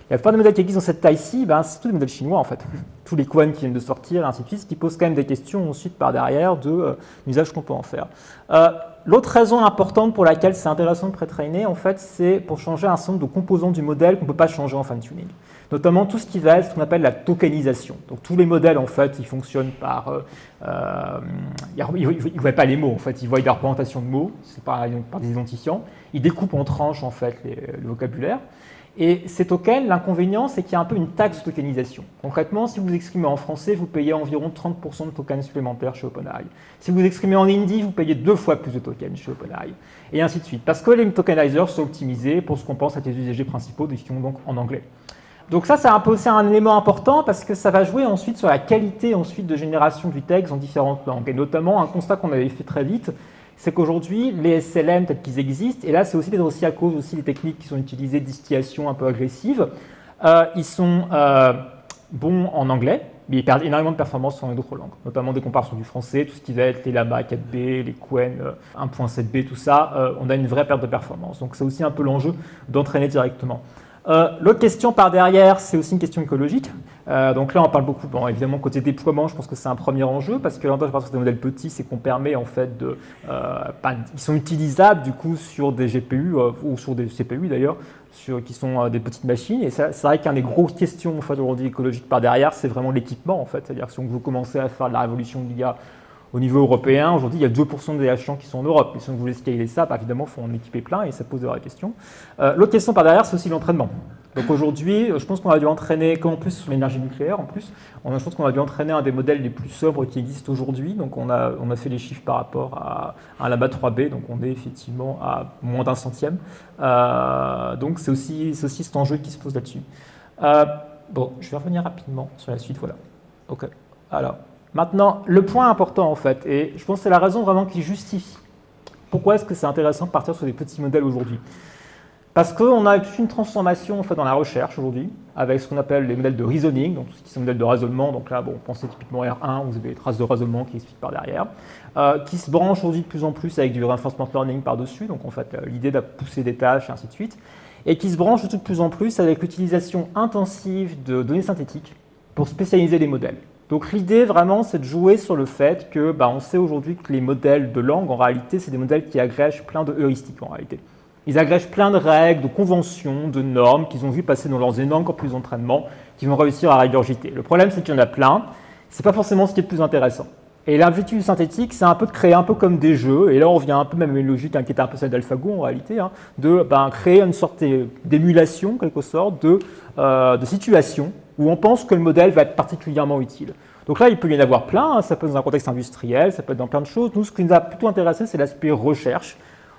B: la plupart des modèles qui existent dans cette taille-ci, c'est tous des modèles chinois en fait. Tous les Quan qui viennent de sortir, et ainsi de suite, ce qui pose quand même des questions ensuite par derrière de l'usage qu'on peut en faire. L'autre raison importante pour laquelle c'est intéressant de pré-trainer, en fait, c'est pour changer un certain nombre de composants du modèle qu'on ne peut pas changer en fine-tuning. Notamment tout ce qui va être ce qu'on appelle la tokenisation. Donc tous les modèles, en fait, ils fonctionnent par... ils ne voient pas les mots, en fait, ils voient des représentations de mots, c'est par des identifiants. Ils découpent en tranches, en fait, le vocabulaire. Et ces tokens, l'inconvénient, c'est qu'il y a un peu une taxe de tokenisation. Concrètement, si vous exprimez en français, vous payez environ 30% de tokens supplémentaires chez OpenAI. Si vous exprimez en hindi, vous payez 2 fois plus de tokens chez OpenAI. Et ainsi de suite. Parce que les tokenizers sont optimisés pour ce qu'on pense être les usagers principaux, qui sont donc en anglais. Donc ça, c'est un élément important parce que ça va jouer ensuite sur la qualité ensuite de génération du texte en différentes langues. Et notamment, un constat qu'on avait fait très vite, c'est qu'aujourd'hui, les SLM, peut-être qu'ils existent, et là, c'est aussi peut-être aussi à cause aussi des techniques qui sont utilisées, distillation un peu agressive, ils sont bons en anglais, mais ils perdent énormément de performance dans d'autres langues, notamment dès qu'on part sur du français, tout ce qui va être les Lama 4B, les Qwen 1.7B, tout ça, on a une vraie perte de performance. Donc c'est aussi un peu l'enjeu d'entraîner directement. L'autre question par derrière, c'est aussi une question écologique. Donc là, on parle beaucoup, évidemment, côté déploiement, je pense que c'est un premier enjeu, parce que l'avantage par des modèles petits, c'est qu'on permet en fait de... ils sont utilisables du coup sur des GPU, ou sur des CPU d'ailleurs, qui sont des petites machines. Et c'est vrai qu'une des grosses questions en fait, aujourd'hui écologiques par derrière, c'est vraiment l'équipement en fait. C'est-à-dire que si on veut commencer à faire de la révolution de l'IA au niveau européen, aujourd'hui, il y a 2% des H100 qui sont en Europe. Et si on voulait scaler ça, évidemment, il faut en équiper plein et ça pose de vraies questions. L'autre question par derrière, c'est aussi l'entraînement. Donc aujourd'hui, je pense qu'on a dû entraîner, comme en plus sur l'énergie nucléaire, en plus, je pense qu'on a dû entraîner un des modèles les plus sobres qui existent aujourd'hui. Donc on a fait les chiffres par rapport à un Lama 3B, donc on est effectivement à moins d'un centième. Donc c'est aussi cet enjeu qui se pose là-dessus. Je vais revenir rapidement sur la suite, voilà. Ok, alors... Maintenant, le point important en fait, et je pense que c'est la raison vraiment qui justifie pourquoi est-ce que c'est intéressant de partir sur des petits modèles aujourd'hui. Parce qu'on a toute une transformation en fait, dans la recherche aujourd'hui, avec ce qu'on appelle les modèles de reasoning, donc tout ce qui sont modèles de raisonnement. Donc là, bon, pensez typiquement R1, vous avez les traces de raisonnement qui expliquent par derrière, qui se branchent aujourd'hui de plus en plus avec du reinforcement learning par-dessus, donc en fait l'idée de pousser des tâches et ainsi de suite, et qui se branchent de plus en plus avec l'utilisation intensive de données synthétiques pour spécialiser les modèles. Donc l'idée vraiment, c'est de jouer sur le fait que, on sait aujourd'hui que les modèles de langue, en réalité, c'est des modèles qui agrègent plein de heuristiques en réalité. Ils agrègent plein de règles, de conventions, de normes qu'ils ont vu passer dans leurs énormes corpus d'entraînement, qu'ils vont réussir à régurgiter. Le problème, c'est qu'il y en a plein. Ce n'est pas forcément ce qui est le plus intéressant. Et l'objectif du synthétique, c'est un peu de créer un peu comme des jeux, et là on revient un peu même à une logique qui était un peu celle d'AlphaGo en réalité, de créer une sorte d'émulation, en quelque sorte, de situation où on pense que le modèle va être particulièrement utile. Donc là, il peut y en avoir plein, ça peut être dans un contexte industriel, ça peut être dans plein de choses. Nous, ce qui nous a plutôt intéressé, c'est l'aspect recherche.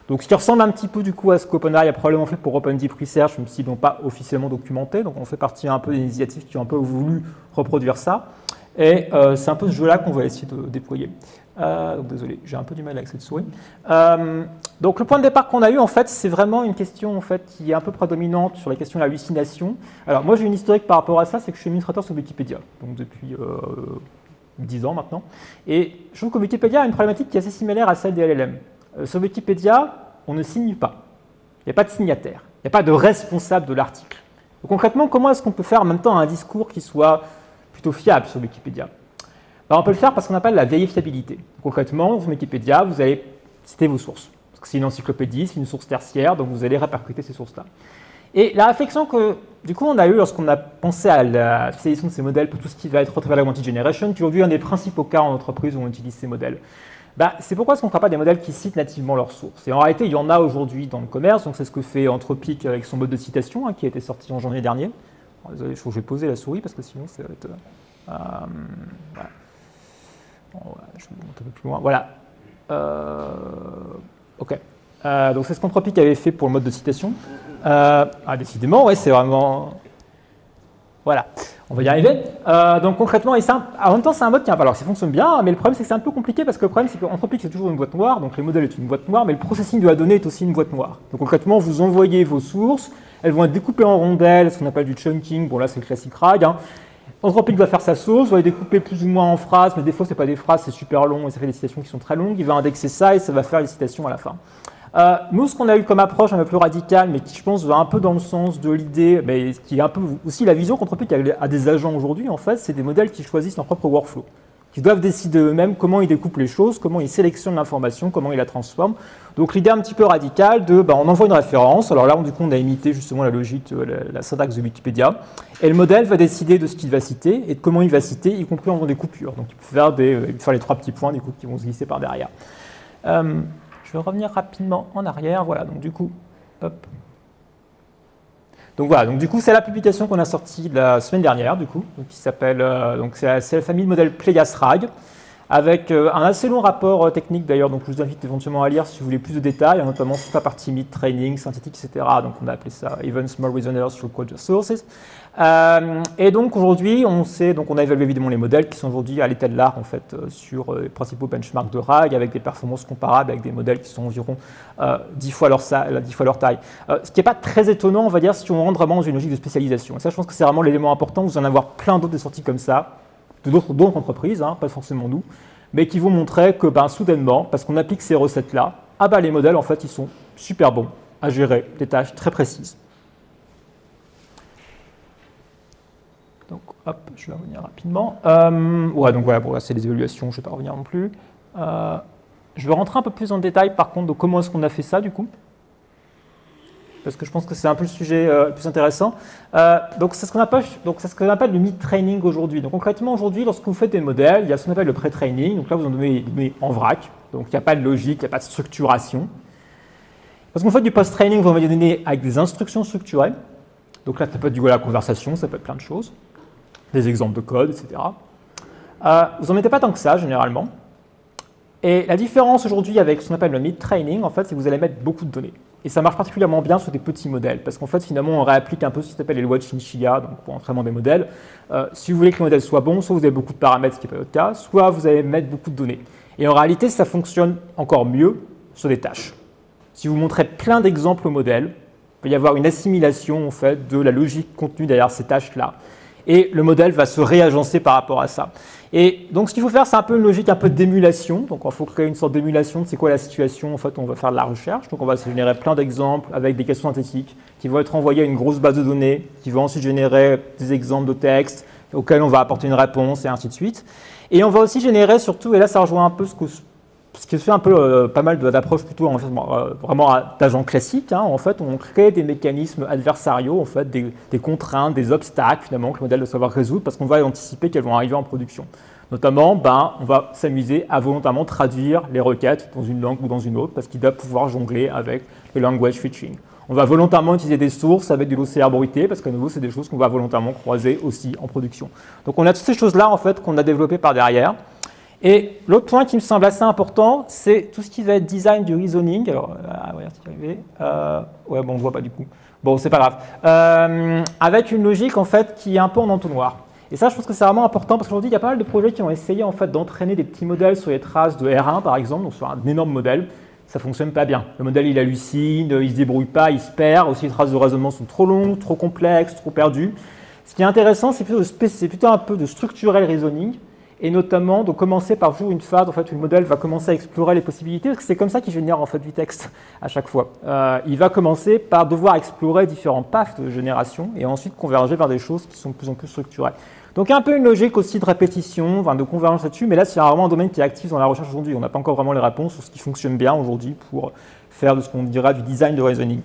B: Donc, ce qui ressemble un petit peu du coup à ce qu'OpenAI a probablement fait pour Open Deep Research, même s'ils ne l'ont pas officiellement documenté. Donc, on fait partie un peu des initiatives qui ont un peu voulu reproduire ça. Et c'est un peu ce jeu-là qu'on va essayer de déployer. Donc, désolé, j'ai un peu du mal avec cette souris. Donc, le point de départ qu'on a eu, en fait, c'est vraiment une question en fait, qui est un peu prédominante sur la question de l'hallucination. Alors, moi, j'ai une historique par rapport à ça, c'est que je suis administrateur sur Wikipédia, donc depuis 10 ans maintenant. Et je trouve que Wikipédia a une problématique qui est assez similaire à celle des LLM. Sur Wikipédia, on ne signe pas. Il n'y a pas de signataire. Il n'y a pas de responsable de l'article. Donc, concrètement, comment est-ce qu'on peut faire en même temps un discours qui soit plutôt fiable sur Wikipédia? On peut le faire parce qu'on appelle la vérifiabilité. Concrètement, sur Wikipédia, vous allez citer vos sources. Parce que c'est une encyclopédie, c'est une source tertiaire, donc vous allez répercuter ces sources-là. Et la réflexion que, du coup, on a eue lorsqu'on a pensé à la spécialisation de ces modèles pour tout ce qui va être Retrieval Augmented Generation, qui est aujourd'hui un des principaux cas en entreprise où on utilise ces modèles. C'est pourquoi est-ce qu'on ne fera pas des modèles qui citent nativement leurs sources. Et en réalité, il y en a aujourd'hui dans le commerce, donc c'est ce que fait Anthropic avec son mode de citation, qui a été sorti en janvier dernier. Alors, désolé, je vais poser la souris parce que sinon ça va être... voilà. Bon, je vais monter un peu plus loin. Voilà. OK. Donc c'est ce qu'Anthropic avait fait pour le mode de citation. Décidément, ouais, c'est vraiment... Voilà. On va y arriver. Donc concrètement, et ça, en même temps, c'est un mode qui alors ça fonctionne bien, mais le problème, c'est que c'est un peu compliqué parce que le problème, c'est qu'Anthropic, c'est toujours une boîte noire, donc les modèles est une boîte noire, mais le processing de la donnée est aussi une boîte noire. Donc concrètement, vous envoyez vos sources, elles vont être découpées en rondelles, ce qu'on appelle du chunking. Bon, là, c'est le classique RAG. Anthropic va faire sa source, va les découper plus ou moins en phrases, mais des fois, ce n'est pas des phrases, c'est super long et ça fait des citations qui sont très longues. Il va indexer ça et ça va faire les citations à la fin. Nous, ce qu'on a eu comme approche un peu plus radicale, mais qui, je pense, va un peu dans le sens de l'idée, mais qui est un peu aussi la vision qu'Anthropic a des agents aujourd'hui, en fait, c'est des modèles qui choisissent leur propre workflow, qui doivent décider eux-mêmes comment ils découpent les choses, comment ils sélectionnent l'information, comment ils la transforment. Donc l'idée un petit peu radicale de, on envoie une référence, alors là, du coup, on a imité justement la logique, la syntaxe de Wikipédia, et le modèle va décider de ce qu'il va citer et de comment il va citer, y compris en faisant des coupures. Donc il peut faire les 3 petits points, du coup, qui vont se glisser par derrière. Je vais revenir rapidement en arrière. Voilà, donc du coup, hop. Donc voilà, donc du coup, c'est la publication qu'on a sortie la semaine dernière, du coup, qui s'appelle, donc c'est la famille de modèles Pléias RAG, avec un assez long rapport technique d'ailleurs, donc je vous invite éventuellement à lire si vous voulez plus de détails, notamment sur la partie mid-training, synthétique, etc. Donc on a appelé ça Even Small Reasoners through Quality Sources. Et donc aujourd'hui, on a évalué évidemment les modèles qui sont aujourd'hui à l'état de l'art en fait sur les principaux benchmarks de RAG avec des performances comparables avec des modèles qui sont environ 10 fois leur taille. Ce qui n'est pas très étonnant, on va dire, si on rentre vraiment dans une logique de spécialisation. Et ça, je pense que c'est vraiment l'élément important. Vous en avoir plein d'autres sorties comme ça, d'autres entreprises, pas forcément nous, mais qui vont montrer que soudainement, parce qu'on applique ces recettes-là, les modèles, en fait, ils sont super bons à gérer des tâches très précises. Donc, hop, je vais revenir rapidement. Donc voilà, bon, là, c'est des évaluations, je ne vais pas revenir non plus. Je vais rentrer un peu plus en détail, par contre, de comment est-ce qu'on a fait ça, du coup. Parce que je pense que c'est un peu le sujet le plus intéressant. Donc, c'est ce qu'on appelle le mid-training aujourd'hui. Donc, concrètement, aujourd'hui, lorsque vous faites des modèles, il y a ce qu'on appelle le pré-training. Donc là, vous en donnez des données en vrac. Donc, il n'y a pas de logique, il n'y a pas de structuration. Parce qu'on fait du post-training, vous envoyez des données avec des instructions structurées. Donc là, ça peut être la conversation, ça peut être plein de choses. Des exemples de code, etc. Vous n'en mettez pas tant que ça, généralement. Et la différence aujourd'hui avec ce qu'on appelle le mid-training, en fait, c'est que vous allez mettre beaucoup de données. Et ça marche particulièrement bien sur des petits modèles, parce qu'en fait, finalement, on réapplique un peu ce qui s'appelle les lois de Chinchilla, donc pour l'entraînement des modèles. Si vous voulez que le modèle soit bon, soit vous avez beaucoup de paramètres, ce qui n'est pas votre cas, soit vous allez mettre beaucoup de données. Et en réalité, ça fonctionne encore mieux sur des tâches. Si vous montrez plein d'exemples au modèle, Il va y avoir une assimilation en fait, de la logique contenue derrière ces tâches-là. Et le modèle va se réagencer par rapport à ça. Et donc, ce qu'il faut faire, c'est un peu une logique un peu d'émulation. Donc, il faut créer une sorte d'émulation de c'est quoi la situation, en fait, où on va faire de la recherche. Donc, on va se générer plein d'exemples avec des questions synthétiques qui vont être envoyées à une grosse base de données, qui vont ensuite générer des exemples de texte auxquels on va apporter une réponse et ainsi de suite. Et on va aussi générer surtout, et là, ça rejoint un peu ce qui fait un peu pas mal d'approches plutôt vraiment d'agents classiques. Hein. En fait, on crée des mécanismes adversariaux, en fait, des contraintes, des obstacles finalement que le modèle doit savoir résoudre parce qu'on va anticiper qu'elles vont arriver en production. Notamment, on va s'amuser à volontairement traduire les requêtes dans une langue ou dans une autre parce qu'il doit pouvoir jongler avec le language featuring. On va volontairement utiliser des sources avec de l'OCR bruité parce qu'à nouveau, c'est des choses qu'on va volontairement croiser aussi en production. Donc, on a toutes ces choses-là en fait qu'on a développées par derrière. Et l'autre point qui me semble assez important, c'est tout ce qui va être design du reasoning. Alors, on ne voit pas du coup. Bon, c'est pas grave. Avec une logique en fait qui est un peu en entonnoir. Et ça, je pense que c'est vraiment important parce qu'aujourd'hui, il y a pas mal de projets qui ont essayé en fait d'entraîner des petits modèles sur les traces de R1 par exemple, donc sur un énorme modèle. Ça fonctionne pas bien. Le modèle, il hallucine, il se débrouille pas, il se perd. Aussi, les traces de raisonnement sont trop longues, trop complexes, trop perdues. Ce qui est intéressant, c'est plutôt un peu de structurer le reasoning. Et notamment de commencer par jouer une phase en fait, où le modèle va commencer à explorer les possibilités, parce que c'est comme ça qu'il génère en fait, du texte à chaque fois. Il va commencer par devoir explorer différents paths de génération et ensuite converger vers des choses qui sont de plus en plus structurées. Donc un peu une logique aussi de répétition, de convergence là-dessus, mais là c'est vraiment un domaine qui est actif dans la recherche aujourd'hui. On n'a pas encore vraiment les réponses sur ce qui fonctionne bien aujourd'hui pour faire de ce qu'on dira du design de reasoning.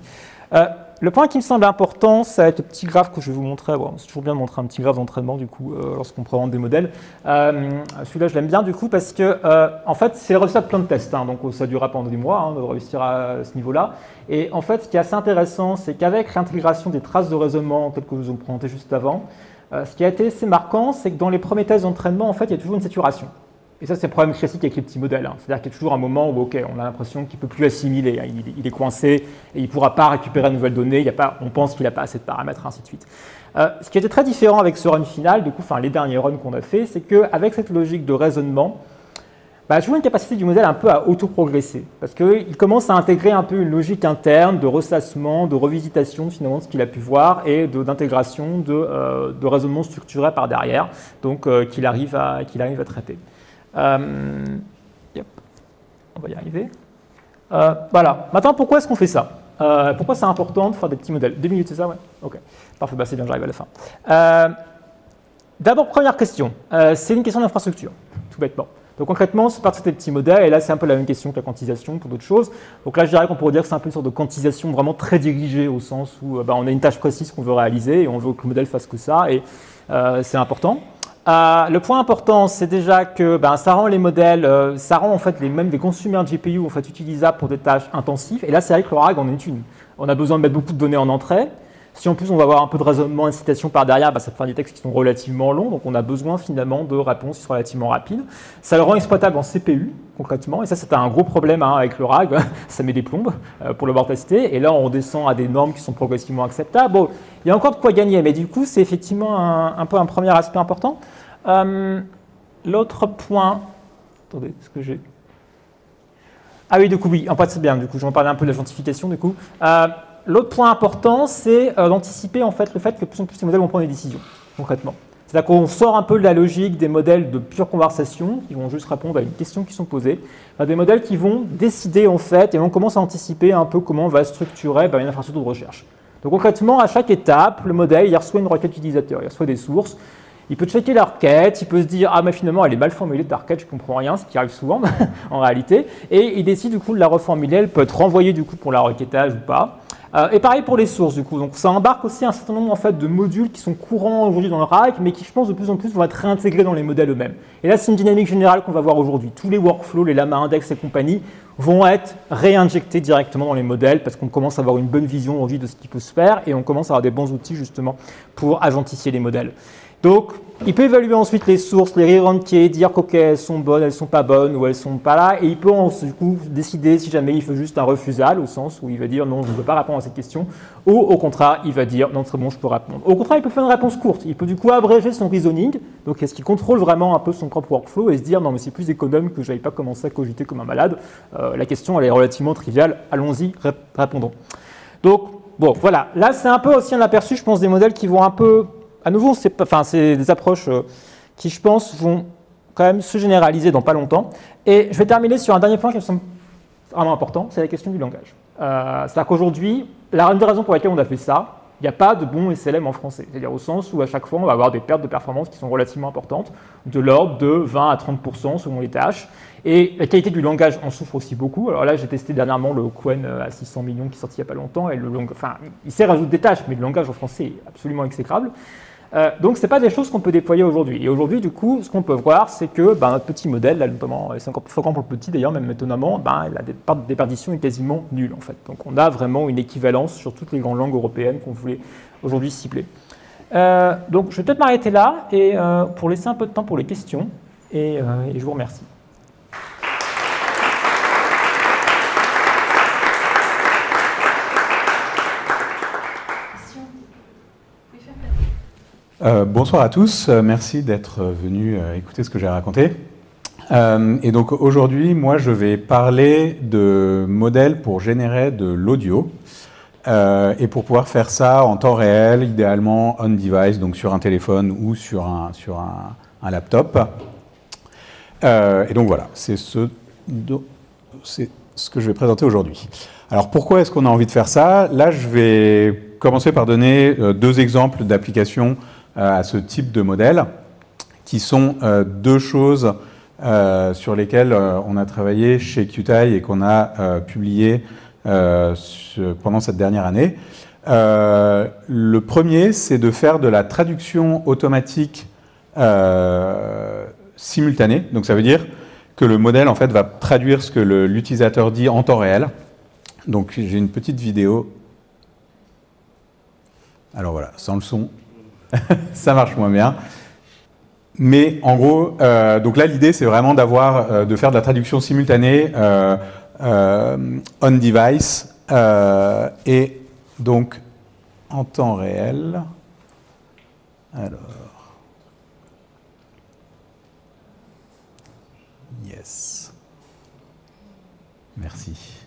B: Le point qui me semble important, ça va être le petit graphe que je vais vous montrer. Bon, c'est toujours bien de montrer un petit graphe d'entraînement du coup lorsqu'on présente des modèles. Celui-là, je l'aime bien du coup parce que en fait, c'est le résultat de plein de tests. Hein, donc ça durera pendant des mois de réussir à ce niveau-là. Et en fait, ce qui est assez intéressant, c'est qu'avec l'intégration des traces de raisonnement telles que je vous ai présenté juste avant, ce qui a été assez marquant, c'est que dans les premiers tests d'entraînement, en fait, il y a toujours une saturation. Et ça, c'est le problème classique avec les petits modèles. Hein. C'est-à-dire qu'il y a toujours un moment où, OK, on a l'impression qu'il ne peut plus assimiler, hein. Il est coincé et il ne pourra pas récupérer de nouvelles données, on pense qu'il n'a pas assez de paramètres, ainsi de suite. Ce qui était très différent avec ce run final, du coup, les derniers runs qu'on a fait, c'est qu'avec cette logique de raisonnement, toujours une capacité du modèle un peu à auto-progresser. Parce qu'il commence à intégrer un peu une logique interne de ressassement, de revisitation finalement de ce qu'il a pu voir et d'intégration de raisonnement structuré par derrière, donc qu'il arrive à traiter. Yep. On va y arriver. Voilà. Maintenant, pourquoi est-ce qu'on fait ça? Pourquoi c'est important de faire des petits modèles? 2 minutes, c'est ça? Ouais. Ok. Parfait, c'est bien, j'arrive à la fin. D'abord, première question. C'est une question d'infrastructure, tout bêtement. Donc concrètement, c'est parti des petits modèles, et là c'est un peu la même question que la quantisation pour d'autres choses. Donc là, je dirais qu'on pourrait dire que c'est un peu une sorte de quantisation vraiment très dirigée au sens où on a une tâche précise qu'on veut réaliser et on veut que le modèle fasse que ça, et c'est important. Le point important, c'est déjà que ça rend les modèles, ça rend en fait même des consumer GPU en fait, utilisables pour des tâches intensives. Et là, c'est avec le RAG, on est une. On a besoin de mettre beaucoup de données en entrée. Si en plus on va avoir un peu de raisonnement et de citation par derrière, ça fait des textes qui sont relativement longs, donc on a besoin finalement de réponses qui sont relativement rapides. Ça le rend exploitable en CPU, concrètement, et ça c'était un gros problème avec le RAG, ça met des plombes pour l'avoir testé, et là on redescend à des normes qui sont progressivement acceptables. Bon, il y a encore de quoi gagner, mais du coup c'est effectivement un peu un premier aspect important. L'autre point, attendez, est-ce que j'ai... Ah oui, du coup, oui, en fait c'est bien, du coup je vais en parler un peu de la gentrification du coup. L'autre point important, c'est d'anticiper en fait, le fait que de plus en plus ces modèles vont prendre des décisions, concrètement. C'est-à-dire qu'on sort un peu de la logique des modèles de pure conversation, qui vont juste répondre à une question qui sont posées, des modèles qui vont décider en fait, et on commence à anticiper un peu comment on va structurer une infrastructure de recherche. Donc concrètement, à chaque étape, le modèle il reçoit une requête utilisateur, il reçoit des sources, il peut checker la requête, il peut se dire « Ah, mais finalement, elle est mal formulée ta requête, je ne comprends rien », ce qui arrive souvent en réalité, et il décide du coup de la reformuler, elle peut être renvoyée du coup pour la requêtage ou pas. Et pareil pour les sources du coup, donc ça embarque aussi un certain nombre en fait, de modules qui sont courants aujourd'hui dans le RAG, mais qui je pense de plus en plus vont être réintégrés dans les modèles eux-mêmes. Et là c'est une dynamique générale qu'on va voir aujourd'hui. Tous les workflows, les Llama Index et compagnie vont être réinjectés directement dans les modèles parce qu'on commence à avoir une bonne vision aujourd'hui de ce qui peut se faire et on commence à avoir des bons outils justement pour agentifier les modèles. Donc, il peut évaluer ensuite les sources, les re-ranker, dire qu'ok, elles sont bonnes, elles ne sont pas bonnes ou elles ne sont pas là. Et il peut du coup décider si jamais il fait juste un refusal, au sens où il va dire non, je ne veux pas répondre à cette question. Ou au contraire, il va dire non, c'est bon, je peux répondre. Au contraire, il peut faire une réponse courte. Il peut du coup abréger son reasoning. Donc, est-ce qu'il contrôle vraiment un peu son propre workflow et se dire non, mais c'est plus économe que je n'aille pas commencer à cogiter comme un malade. La question, elle est relativement triviale. Allons-y, répondons. Donc, bon, voilà. Là, c'est un peu aussi un aperçu, je pense, des modèles qui vont un peu... À nouveau, c'est des approches qui, je pense, vont quand même se généraliser dans pas longtemps. Et je vais terminer sur un dernier point qui me semble vraiment important, c'est la question du langage. C'est-à-dire qu'aujourd'hui, une des raisons pour lesquelles on a fait ça, il n'y a pas de bon SLM en français. C'est-à-dire au sens où à chaque fois, on va avoir des pertes de performance qui sont relativement importantes, de l'ordre de 20 à 30% selon les tâches. Et la qualité du langage en souffre aussi beaucoup. Alors là, j'ai testé dernièrement le Qwen à 600 millions qui est sorti il n'y a pas longtemps. Et il sait résoudre des tâches, mais le langage en français est absolument exécrable. Donc, ce n'est pas des choses qu'on peut déployer aujourd'hui. Et aujourd'hui, du coup, ce qu'on peut voir, c'est que notre petit modèle, là, notamment, c'est encore plus fréquent pour le petit d'ailleurs, même étonnamment, la déperdition est quasiment nulle en fait. Donc, on a vraiment une équivalence sur toutes les grandes langues européennes qu'on voulait aujourd'hui cibler. Donc, je vais peut-être m'arrêter là et pour laisser un peu de temps pour les questions. Et je vous remercie.
C: Bonsoir à tous, merci d'être venus écouter ce que j'ai raconté. Et donc aujourd'hui, moi je vais parler de modèles pour générer de l'audio et pour pouvoir faire ça en temps réel, idéalement on-device, donc sur un téléphone ou sur un laptop. Et donc voilà, c'est ce que je vais présenter aujourd'hui. Alors pourquoi est-ce qu'on a envie de faire ça? Là, je vais commencer par donner deux exemples d'applications à ce type de modèle, qui sont deux choses sur lesquelles on a travaillé chez Qtile et qu'on a publié pendant cette dernière année. Le premier, c'est de faire de la traduction automatique simultanée. Donc ça veut dire que le modèle en fait, va traduire ce que l'utilisateur dit en temps réel. Donc j'ai une petite vidéo. Alors voilà, sans le son. Ça marche moins bien. Mais en gros, donc là l'idée c'est vraiment de faire de la traduction simultanée on-device et donc en temps réel. Alors, yes. Merci.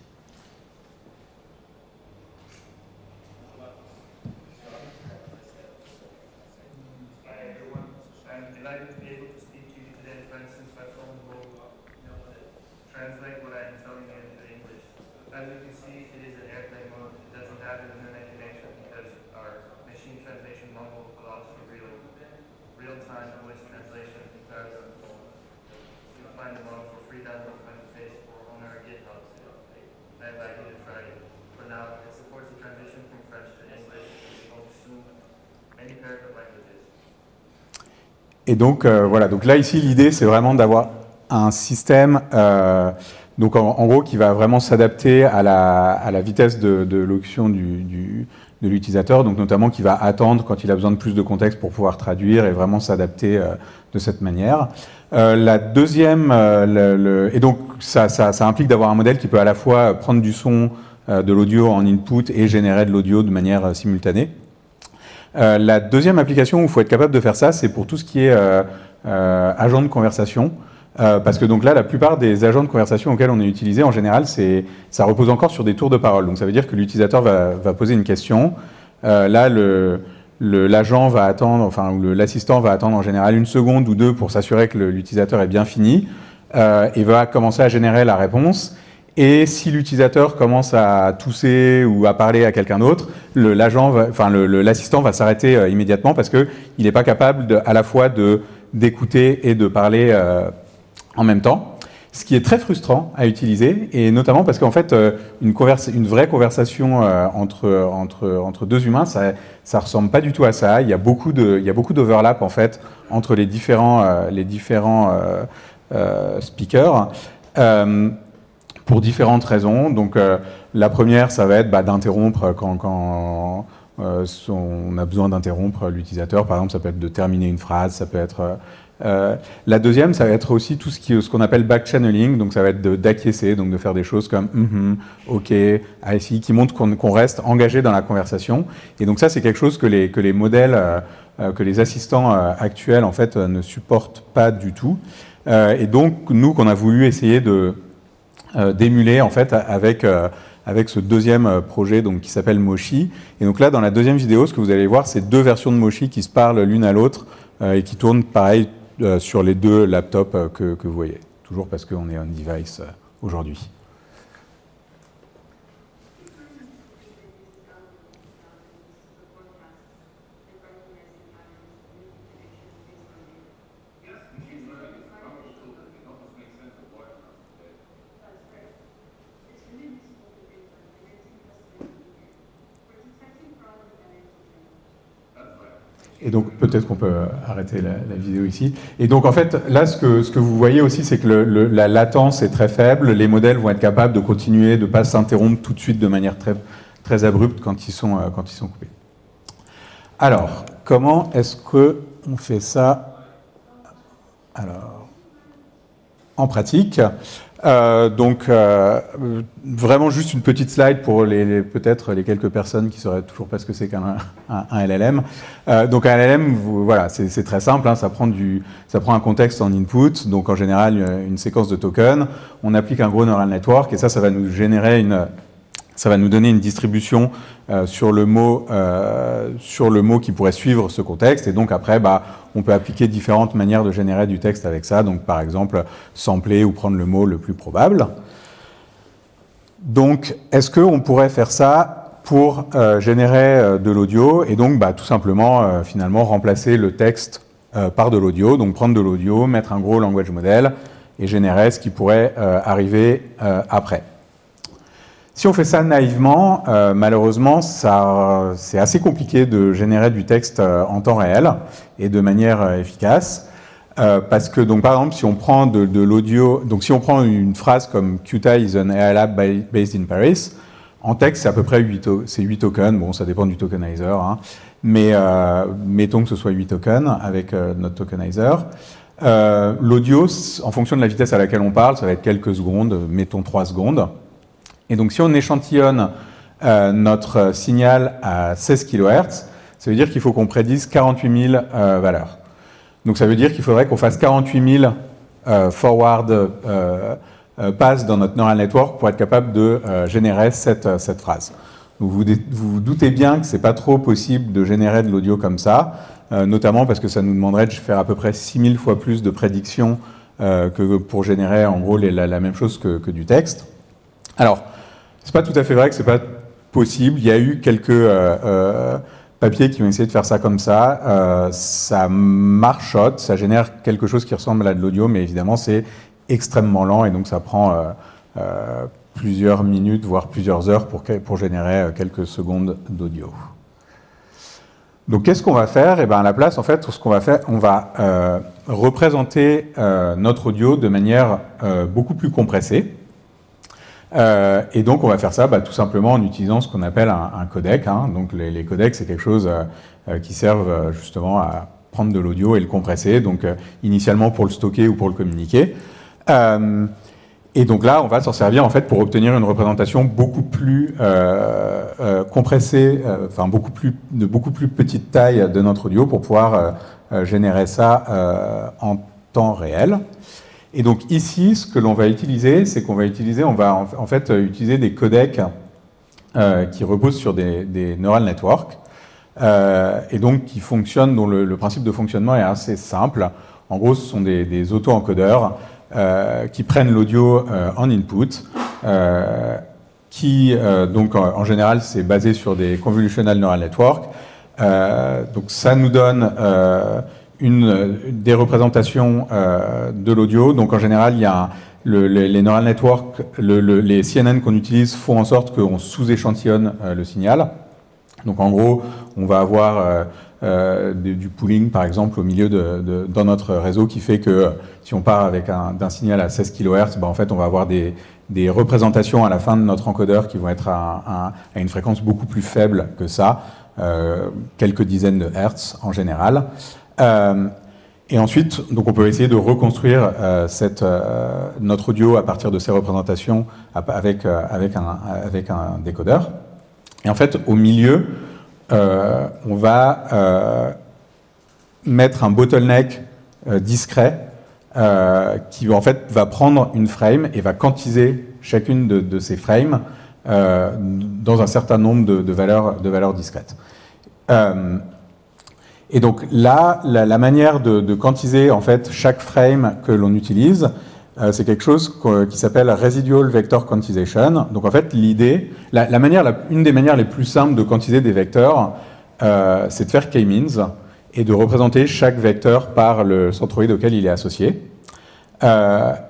C: Et donc, voilà, donc là, ici, l'idée, c'est vraiment d'avoir un système donc en gros, qui va vraiment s'adapter à la vitesse de locution de l'utilisateur, donc notamment qui va attendre quand il a besoin de plus de contexte pour pouvoir traduire et vraiment s'adapter de cette manière. La deuxième, et donc ça implique d'avoir un modèle qui peut à la fois prendre du son, de l'audio en input et générer de l'audio de manière simultanée. La deuxième application où il faut être capable de faire ça, c'est pour tout ce qui est agent de conversation. Parce que donc là, la plupart des agents de conversation auxquels on est utilisé, en général, ça repose encore sur des tours de parole. Donc ça veut dire que l'utilisateur va poser une question. Là, l'agent va attendre, enfin, ou l'assistant va attendre en général 1 seconde ou 2 pour s'assurer que l'utilisateur est bien fini et va commencer à générer la réponse. Et si l'utilisateur commence à tousser ou à parler à quelqu'un d'autre, l'assistant va s'arrêter immédiatement parce qu'il n'est pas capable à la fois d'écouter et de parler en même temps. Ce qui est très frustrant à utiliser, et notamment parce qu'en fait, une vraie conversation entre deux humains, ça ressemble pas du tout à ça. Il y a beaucoup d'overlap en fait entre les différents speakers. Pour différentes raisons. Donc, la première, ça va être d'interrompre quand on a besoin d'interrompre l'utilisateur. Par exemple, ça peut être de terminer une phrase, ça peut être... la deuxième, ça va être aussi tout ce qu'on appelle back-channeling. Donc, ça va être d'acquiescer, donc de faire des choses comme OK, I see, qui montrent qu'on reste engagé dans la conversation. Et donc, ça, c'est quelque chose que les modèles, que les assistants actuels, en fait, ne supportent pas du tout. Et donc, nous, qu'on a voulu essayer d'émuler en fait avec avec ce deuxième projet donc, qui s'appelle Moshi. Et donc là, dans la deuxième vidéo, ce que vous allez voir, c'est deux versions de Moshi qui se parlent l'une à l'autre et qui tournent pareil sur les deux laptops que vous voyez. Toujours parce qu'on est on-device aujourd'hui. Et donc, peut-être qu'on peut arrêter la vidéo ici. Et donc, en fait, là, ce que vous voyez aussi, c'est que la latence est très faible. Les modèles vont être capables de continuer, de ne pas s'interrompre tout de suite de manière très, très abrupte quand ils sont coupés. Alors, comment est-ce qu'on fait ça? Alors, en pratique, vraiment juste une petite slide pour peut-être les quelques personnes qui ne sauraient toujours pas ce que c'est qu'un LLM. Donc un LLM, voilà, c'est très simple, hein, ça prend un contexte en input, donc en général une séquence de tokens. On applique un gros neural network et ça va nous générer ça va nous donner une distribution sur le mot qui pourrait suivre ce contexte. Et donc après, on peut appliquer différentes manières de générer du texte avec ça. Donc par exemple, sampler ou prendre le mot le plus probable. Donc, est-ce qu'on pourrait faire ça pour générer de l'audio et donc tout simplement, finalement, remplacer le texte par de l'audio. Donc prendre de l'audio, mettre un gros language model et générer ce qui pourrait arriver après. Si on fait ça naïvement, malheureusement, c'est assez compliqué de générer du texte en temps réel et de manière efficace. Parce que, donc, par exemple, si on prend de l'audio, donc si on prend une phrase comme Qt is an AI lab based in Paris, en texte, c'est à peu près 8 tokens. Bon, ça dépend du tokenizer, hein, mais mettons que ce soit 8 tokens avec notre tokenizer. L'audio, en fonction de la vitesse à laquelle on parle, ça va être quelques secondes, mettons 3 secondes. Et donc, si on échantillonne notre signal à 16 kHz, ça veut dire qu'il faut qu'on prédise 48 000 valeurs. Donc, ça veut dire qu'il faudrait qu'on fasse 48 000 forward passes dans notre neural network pour être capable de générer cette phrase. Donc, vous vous doutez bien que ce n'est pas trop possible de générer de l'audio comme ça, notamment parce que ça nous demanderait de faire à peu près 6000 fois plus de prédictions que pour générer en gros la même chose que du texte. Alors, c'est pas tout à fait vrai que c'est pas possible. Il y a eu quelques papiers qui ont essayé de faire ça comme ça. Ça marchote, ça génère quelque chose qui ressemble à de l'audio, mais évidemment c'est extrêmement lent et donc ça prend plusieurs minutes, voire plusieurs heures pour générer quelques secondes d'audio. Donc qu'est-ce qu'on va faire? À la place, en fait, ce qu'on va faire, on va représenter notre audio de manière beaucoup plus compressée. Et donc on va faire ça tout simplement en utilisant ce qu'on appelle un codec. Hein. Donc les codecs, c'est quelque chose qui servent justement à prendre de l'audio et le compresser, donc initialement pour le stocker ou pour le communiquer. Et donc là, on va s'en servir en fait pour obtenir une représentation beaucoup plus compressée, enfin de beaucoup plus petite taille de notre audio pour pouvoir générer ça en temps réel. Et donc ici, ce que l'on va utiliser, c'est qu'on va utiliser, en fait utiliser des codecs qui reposent sur des neural networks et donc qui fonctionnent, dont le principe de fonctionnement est assez simple. En gros, ce sont des auto-encodeurs qui prennent l'audio en input, donc en général, c'est basé sur des convolutional neural networks. Donc ça nous donne des représentations de l'audio. Donc en général, il y a les neural networks, les CNN qu'on utilise font en sorte qu'on sous-échantillonne le signal. Donc en gros, on va avoir du pooling, par exemple, au milieu dans notre réseau qui fait que si on part avec d'un signal à 16 kHz, en fait, on va avoir des représentations à la fin de notre encodeur qui vont être à une fréquence beaucoup plus faible que ça, quelques dizaines de hertz en général. Et ensuite, donc on peut essayer de reconstruire notre audio à partir de ces représentations avec un décodeur. Et en fait, au milieu, on va mettre un bottleneck discret qui en fait va prendre une frame et va quantiser chacune de ces frames dans un certain nombre de valeurs discrètes. Et donc là, la manière de quantiser en fait chaque frame que l'on utilise, c'est quelque chose qui s'appelle Residual Vector Quantization. Donc en fait, l'idée, une des manières les plus simples de quantiser des vecteurs, c'est de faire k-means et de représenter chaque vecteur par le centroïde auquel il est associé.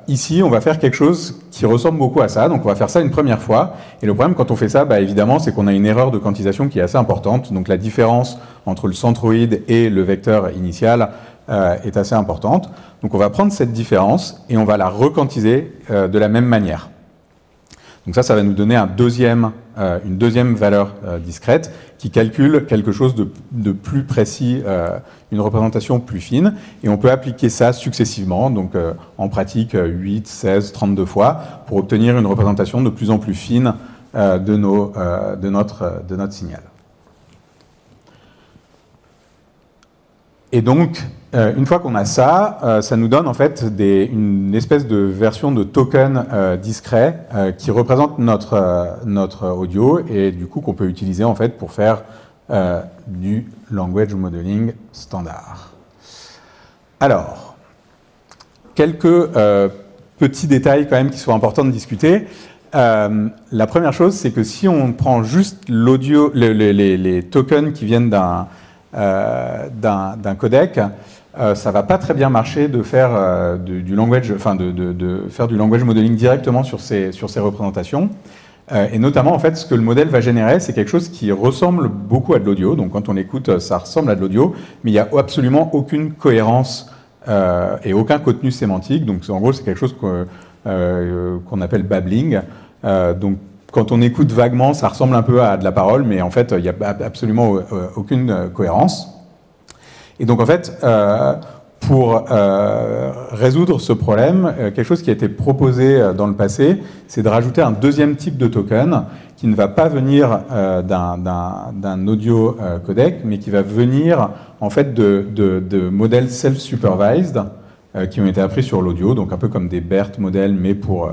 C: Ici, on va faire quelque chose qui ressemble beaucoup à ça. Donc on va faire ça une première fois. Et le problème quand on fait ça, évidemment, c'est qu'on a une erreur de quantisation qui est assez importante. Donc la différence entre le centroïde et le vecteur initial est assez importante. Donc on va prendre cette différence et on va la requantiser de la même manière. Donc ça va nous donner une deuxième valeur discrète qui calcule quelque chose de plus précis, une représentation plus fine. Et on peut appliquer ça successivement, donc en pratique 8, 16, 32 fois, pour obtenir une représentation de plus en plus fine de notre signal. Et donc, une fois qu'on a ça, ça nous donne en fait une espèce de version de token discret qui représente notre audio et du coup qu'on peut utiliser en fait pour faire du language modeling standard. Alors, quelques petits détails quand même qui sont importants de discuter. La première chose, c'est que si on prend juste l'audio, les tokens qui viennent d'un codec, ça va pas très bien marcher de faire du language, de faire du language modeling directement sur ces représentations. Et notamment, en fait, ce que le modèle va générer, c'est quelque chose qui ressemble beaucoup à de l'audio. Donc, quand on écoute, ça ressemble à de l'audio, mais il n'y a absolument aucune cohérence et aucun contenu sémantique. Donc, en gros, c'est quelque chose qu'on appelle babbling. Donc, quand on écoute vaguement, ça ressemble un peu à de la parole, mais en fait, il n'y a absolument aucune cohérence. Et donc, en fait, pour résoudre ce problème, quelque chose qui a été proposé dans le passé, c'est de rajouter un deuxième type de token qui ne va pas venir d'un audio codec, mais qui va venir en fait de modèles self-supervised qui ont été appris sur l'audio, donc un peu comme des BERT modèles, mais pour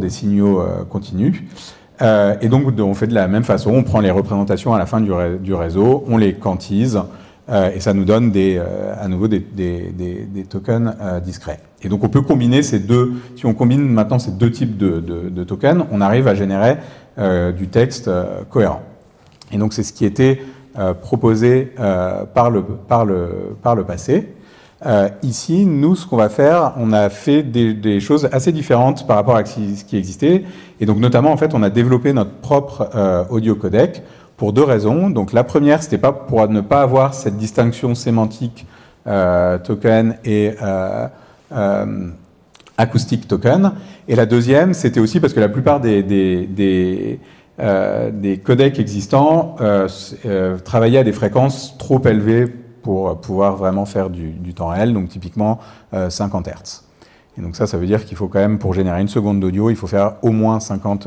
C: des signaux continus. Et donc, on fait de la même façon, on prend les représentations à la fin du réseau, on les quantise, et ça nous donne à nouveau des tokens discrets. Et donc, on peut combiner si on combine maintenant ces deux types de tokens, on arrive à générer du texte cohérent. Et donc, c'est ce qui était proposé par le passé. Ici, nous, ce qu'on va faire, on a fait des choses assez différentes par rapport à ce qui existait. Et donc, notamment, en fait, on a développé notre propre audio codec pour deux raisons. Donc, la première, c'était pas pour ne pas avoir cette distinction sémantique token et acoustique token. Et la deuxième, c'était aussi parce que la plupart des codecs existants travaillaient à des fréquences trop élevées pour pouvoir vraiment faire du temps réel, donc typiquement 50 Hz. Et donc ça veut dire qu'il faut quand même, pour générer une seconde d'audio, il faut faire au moins 50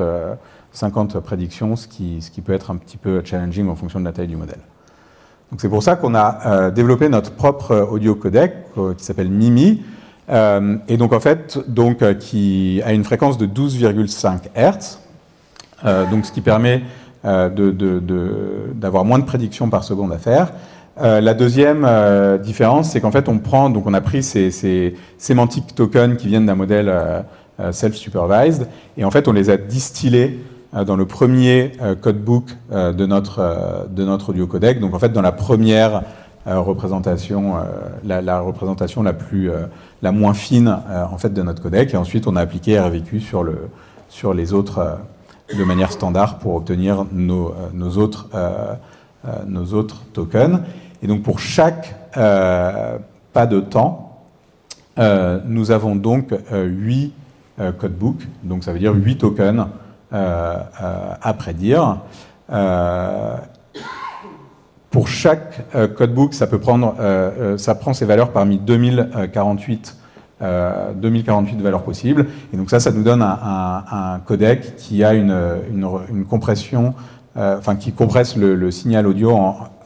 C: prédictions, ce qui peut être un petit peu challenging en fonction de la taille du modèle. Donc c'est pour ça qu'on a développé notre propre audio codec qui s'appelle MIMI, et donc en fait, qui a une fréquence de 12,5 Hz, donc ce qui permet d'avoir moins de prédictions par seconde à faire. La deuxième différence, c'est qu'en fait, on a pris ces semantic tokens qui viennent d'un modèle self-supervised, et en fait, on les a distillés dans le premier codebook de notre audio codec. Donc, en fait, dans la première représentation, la représentation la moins fine en fait de notre codec, et ensuite, on a appliqué RVQ sur les autres de manière standard pour obtenir nos autres tokens. Et donc pour chaque pas de temps, nous avons donc 8 codebooks, donc ça veut dire 8 tokens à prédire. Pour chaque codebook, ça prend ses valeurs parmi 2048 valeurs possibles. Et donc ça nous donne un codec qui a une compression, qui compresse le signal audio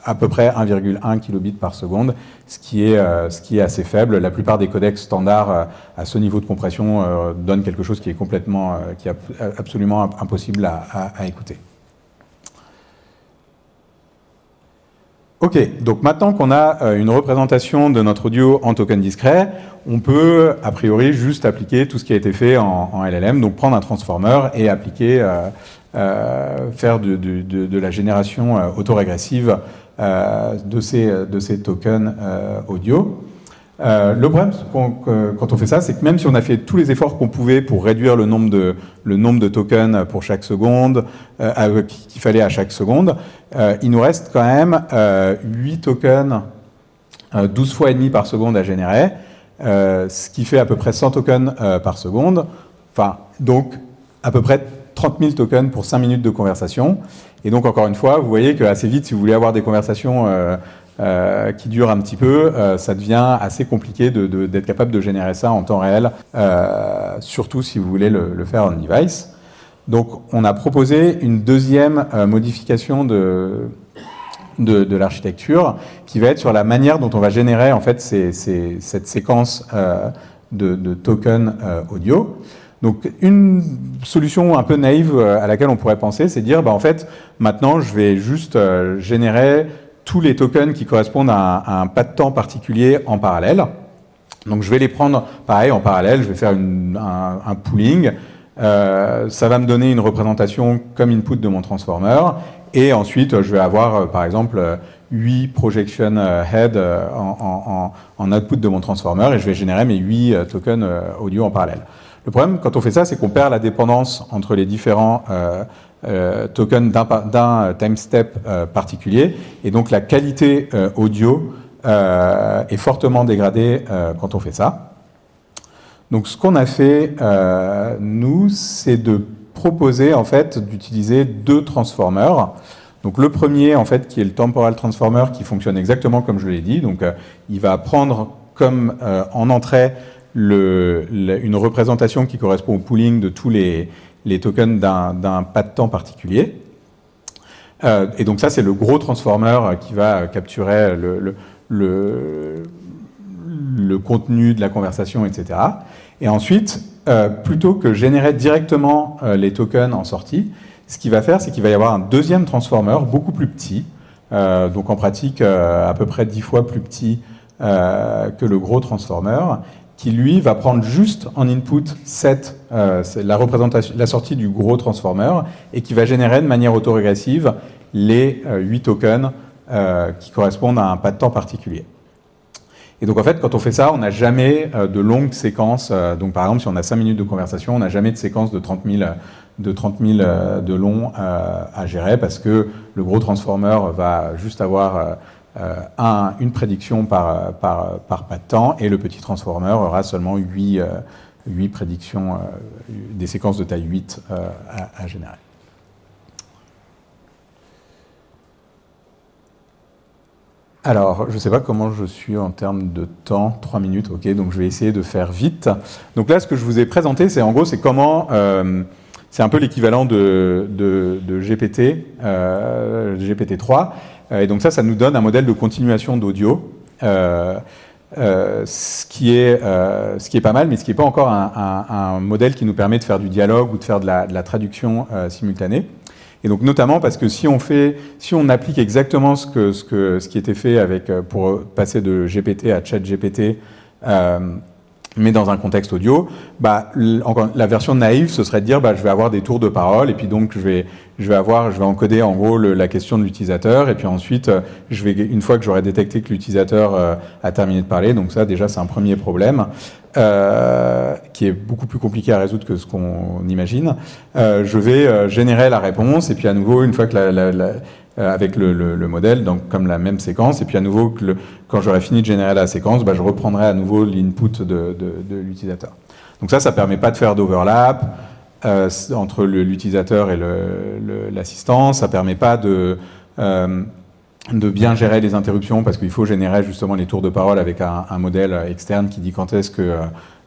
C: à peu près 1,1 kilobits par seconde, ce qui est assez faible. La plupart des codecs standards à ce niveau de compression donnent quelque chose qui est absolument impossible à écouter. Ok, donc maintenant qu'on a une représentation de notre audio en token discret, on peut a priori juste appliquer tout ce qui a été fait en LLM, donc prendre un transformer et appliquer, faire de la génération autorégressive de ces tokens audio. Le problème quand on fait ça, c'est que même si on a fait tous les efforts qu'on pouvait pour réduire le nombre de tokens pour chaque seconde, qu'il fallait à chaque seconde, il nous reste quand même 8 tokens 12 fois et demi par seconde à générer, ce qui fait à peu près 100 tokens par seconde, enfin, donc à peu près 30 000 tokens pour 5 minutes de conversation. Et donc encore une fois, vous voyez qu'assez vite, si vous voulez avoir des conversations qui durent un petit peu, ça devient assez compliqué d'être capable de générer ça en temps réel, surtout si vous voulez le faire on device. Donc on a proposé une deuxième modification de l'architecture qui va être sur la manière dont on va générer en fait cette séquence de tokens audio. Donc une solution un peu naïve à laquelle on pourrait penser, c'est dire en fait maintenant je vais juste générer tous les tokens qui correspondent à un pas de temps particulier en parallèle. Donc je vais les prendre pareil en parallèle, je vais faire un pooling. Ça va me donner une représentation comme input de mon transformer. Et ensuite, je vais avoir, par exemple, 8 projection head en output de mon transformer et je vais générer mes 8 tokens audio en parallèle. Le problème, quand on fait ça, c'est qu'on perd la dépendance entre les différents tokens d'un time step particulier. Et donc, la qualité audio est fortement dégradée quand on fait ça. Donc, ce qu'on a fait, nous, c'est de proposer, en fait, d'utiliser 2 transformers. Donc, le premier, en fait, qui est le temporal transformer, qui fonctionne exactement comme je l'ai dit. Donc, il va prendre comme en entrée une représentation qui correspond au pooling de tous les tokens d'un pas de temps particulier. Et donc, ça, c'est le gros transformer qui va capturer le contenu de la conversation, etc. Et ensuite, plutôt que générer directement les tokens en sortie, ce qu'il va faire, c'est qu'il va y avoir un deuxième transformer beaucoup plus petit, donc en pratique à peu près 10 fois plus petit que le gros transformer, qui lui va prendre juste en input la sortie du gros transformer et qui va générer de manière autorégressive les 8 tokens qui correspondent à un pas de temps particulier. Et donc en fait, quand on fait ça, on n'a jamais de longues séquences. Donc par exemple, si on a 5 minutes de conversation, on n'a jamais de séquence de 30 000 de long à gérer parce que le gros transformer va juste avoir une prédiction par pas de temps et le petit transformer aura seulement 8 prédictions, des séquences de taille 8 à générer. Alors, je ne sais pas comment je suis en termes de temps, 3 minutes, ok, donc je vais essayer de faire vite. Donc là, ce que je vous ai présenté, c'est en gros, c'est comment, c'est un peu l'équivalent de GPT, GPT-3, et donc ça nous donne un modèle de continuation d'audio, ce qui est pas mal, mais ce qui n'est pas encore un modèle qui nous permet de faire du dialogue ou de faire de la traduction simultanée. Et donc notamment parce que si on applique exactement ce qui était fait pour passer de GPT à ChatGPT, mais dans un contexte audio, la version naïve, ce serait de dire je vais avoir des tours de parole et puis donc je vais encoder en gros la question de l'utilisateur et puis ensuite une fois que j'aurai détecté que l'utilisateur a terminé de parler, donc ça déjà c'est un premier problème qui est beaucoup plus compliqué à résoudre que ce qu'on imagine. Je vais générer la réponse et puis à nouveau une fois que avec le modèle, donc comme la même séquence, et puis à nouveau, quand j'aurai fini de générer la séquence, je reprendrai à nouveau l'input de l'utilisateur. Donc ça ne permet pas de faire d'overlap entre l'utilisateur et l'assistant, ça ne permet pas de bien gérer les interruptions, parce qu'il faut générer justement les tours de parole avec un modèle externe qui dit quand est-ce que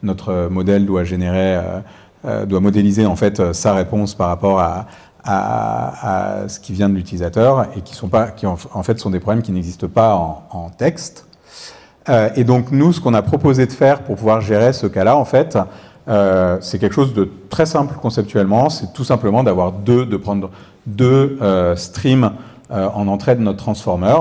C: notre modèle doit modéliser en fait sa réponse par rapport à à ce qui vient de l'utilisateur et qui en fait sont des problèmes qui n'existent pas en texte. Et donc nous, ce qu'on a proposé de faire pour pouvoir gérer ce cas-là, en fait, c'est quelque chose de très simple conceptuellement. C'est tout simplement de prendre deux streams en entrée de notre transformer.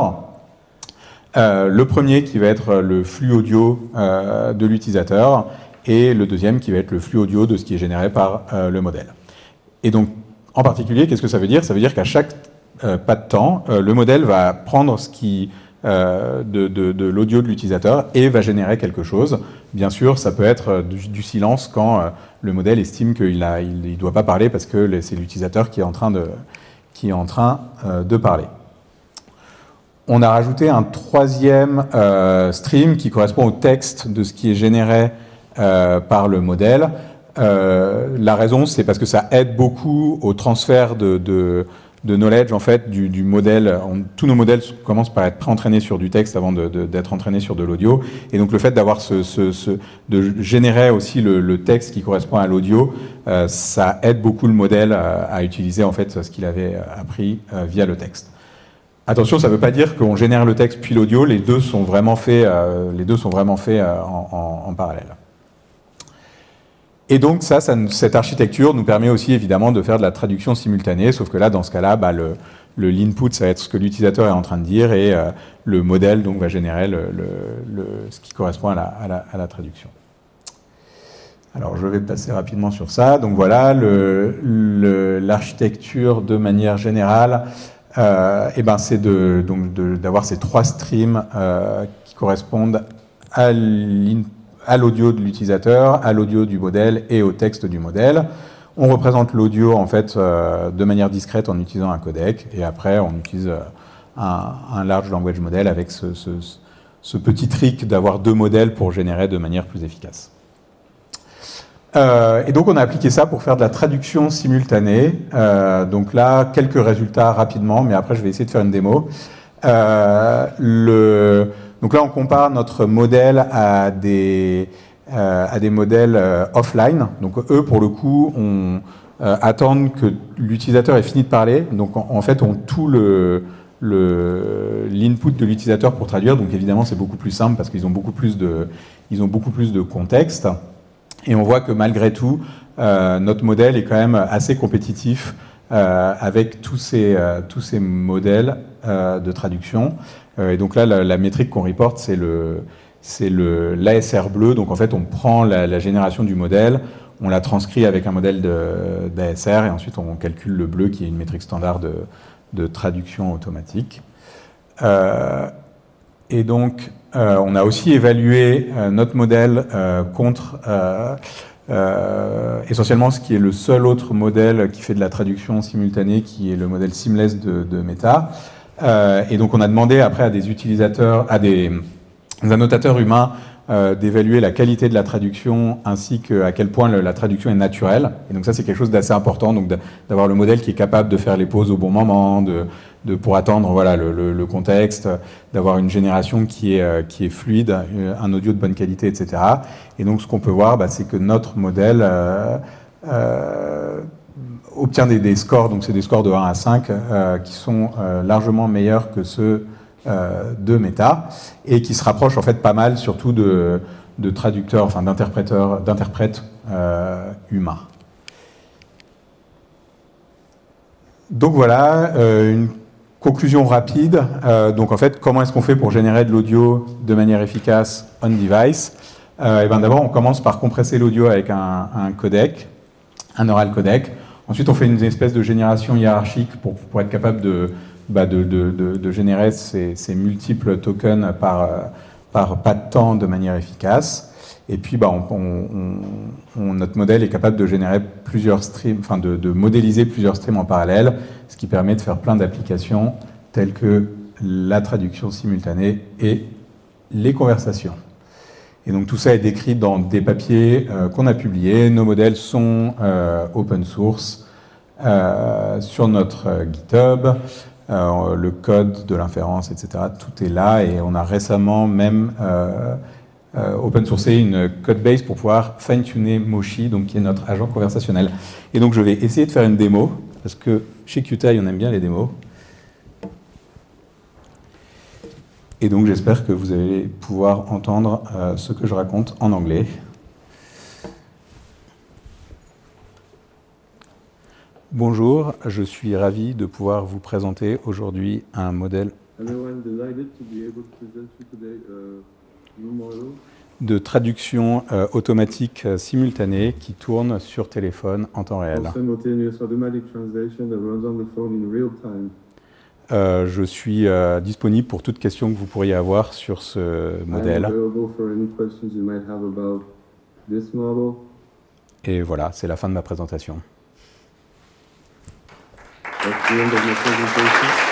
C: Le premier qui va être le flux audio de l'utilisateur et le deuxième qui va être le flux audio de ce qui est généré par le modèle. Et donc, en particulier, qu'est-ce que ça veut dire? Ça veut dire qu'à chaque pas de temps, le modèle va prendre ce qui de l'audio de l'utilisateur et va générer quelque chose. Bien sûr, ça peut être du silence quand le modèle estime qu'il ne doit pas parler parce que c'est l'utilisateur qui est en train de parler. On a rajouté un troisième stream qui correspond au texte de ce qui est généré par le modèle. La raison, c'est parce que ça aide beaucoup au transfert de knowledge en fait du modèle. Tous nos modèles commencent par être pré-entraînés sur du texte avant d'être entraînés sur de l'audio. Et donc le fait d'avoir de générer aussi le texte qui correspond à l'audio, ça aide beaucoup le modèle à utiliser en fait ce qu'il avait appris via le texte. Attention, ça ne veut pas dire qu'on génère le texte puis l'audio. Les deux sont vraiment faits en parallèle. Et donc cette architecture nous permet aussi évidemment de faire de la traduction simultanée, sauf que là, dans ce cas-là, l'input, ça va être ce que l'utilisateur est en train de dire et le modèle donc, va générer ce qui correspond à la traduction. Alors je vais passer rapidement sur ça. Donc voilà, l'architecture de manière générale, c'est d'avoir ces trois streams qui correspondent à l'audio de l'utilisateur, à l'audio du modèle et au texte du modèle. On représente l'audio en fait de manière discrète en utilisant un codec et après on utilise un large language model avec ce petit trick d'avoir deux modèles pour générer de manière plus efficace. Et donc on a appliqué ça pour faire de la traduction simultanée. Donc là, quelques résultats rapidement, mais après je vais essayer de faire une démo. Donc là, on compare notre modèle à des modèles offline. Donc eux, pour le coup, attendent que l'utilisateur ait fini de parler. Donc en fait, on tout l'input de l'utilisateur pour traduire. Donc évidemment, c'est beaucoup plus simple parce qu'ils ont beaucoup plus de contexte. Et on voit que malgré tout, notre modèle est quand même assez compétitif avec tous ces modèles de traduction. Et donc là, la métrique qu'on reporte, c'est l'ASR bleu. Donc en fait, on prend la génération du modèle, on la transcrit avec un modèle d'ASR, et ensuite on calcule le bleu, qui est une métrique standard de traduction automatique. Et donc, on a aussi évalué notre modèle contre essentiellement ce qui est le seul autre modèle qui fait de la traduction simultanée, qui est le modèle Seamless de Meta. Et donc on a demandé après à des utilisateurs, à des annotateurs humains d'évaluer la qualité de la traduction ainsi qu'à quel point la traduction est naturelle. Et donc ça c'est quelque chose d'assez important, donc d'avoir le modèle qui est capable de faire les pauses au bon moment, pour attendre voilà, le contexte, d'avoir une génération qui est fluide, un audio de bonne qualité, etc. Et donc ce qu'on peut voir, c'est que notre modèle obtient des scores, donc c'est des scores de 1 à 5 qui sont largement meilleurs que ceux de Meta et qui se rapprochent en fait pas mal surtout de traducteurs, enfin d'interprètes humains. Donc voilà, une conclusion rapide. Donc en fait, comment est-ce qu'on fait pour générer de l'audio de manière efficace on-device? D'abord, on commence par compresser l'audio avec un codec, un neural codec. Ensuite, on fait une espèce de génération hiérarchique pour être capable de générer ces multiples tokens par pas de temps de manière efficace. Et puis, notre modèle est capable de générer plusieurs streams, enfin de modéliser plusieurs streams en parallèle, ce qui permet de faire plein d'applications telles que la traduction simultanée et les conversations. Et donc tout ça est décrit dans des papiers qu'on a publiés. Nos modèles sont open source sur notre GitHub. Le code de l'inférence, etc. Tout est là et on a récemment même open sourcé une codebase pour pouvoir fine-tuner Moshi, donc qui est notre agent conversationnel. Et donc je vais essayer de faire une démo parce que chez QTI, on aime bien les démos. Et donc, j'espère que vous allez pouvoir entendre ce que je raconte en anglais. Bonjour, je suis ravi de pouvoir vous présenter aujourd'hui un modèle de traduction automatique simultanée qui tourne sur téléphone en temps réel. Je suis disponible pour toute question que vous pourriez avoir sur ce modèle. Et voilà, c'est la fin de ma présentation.
D: That's the end of my presentation.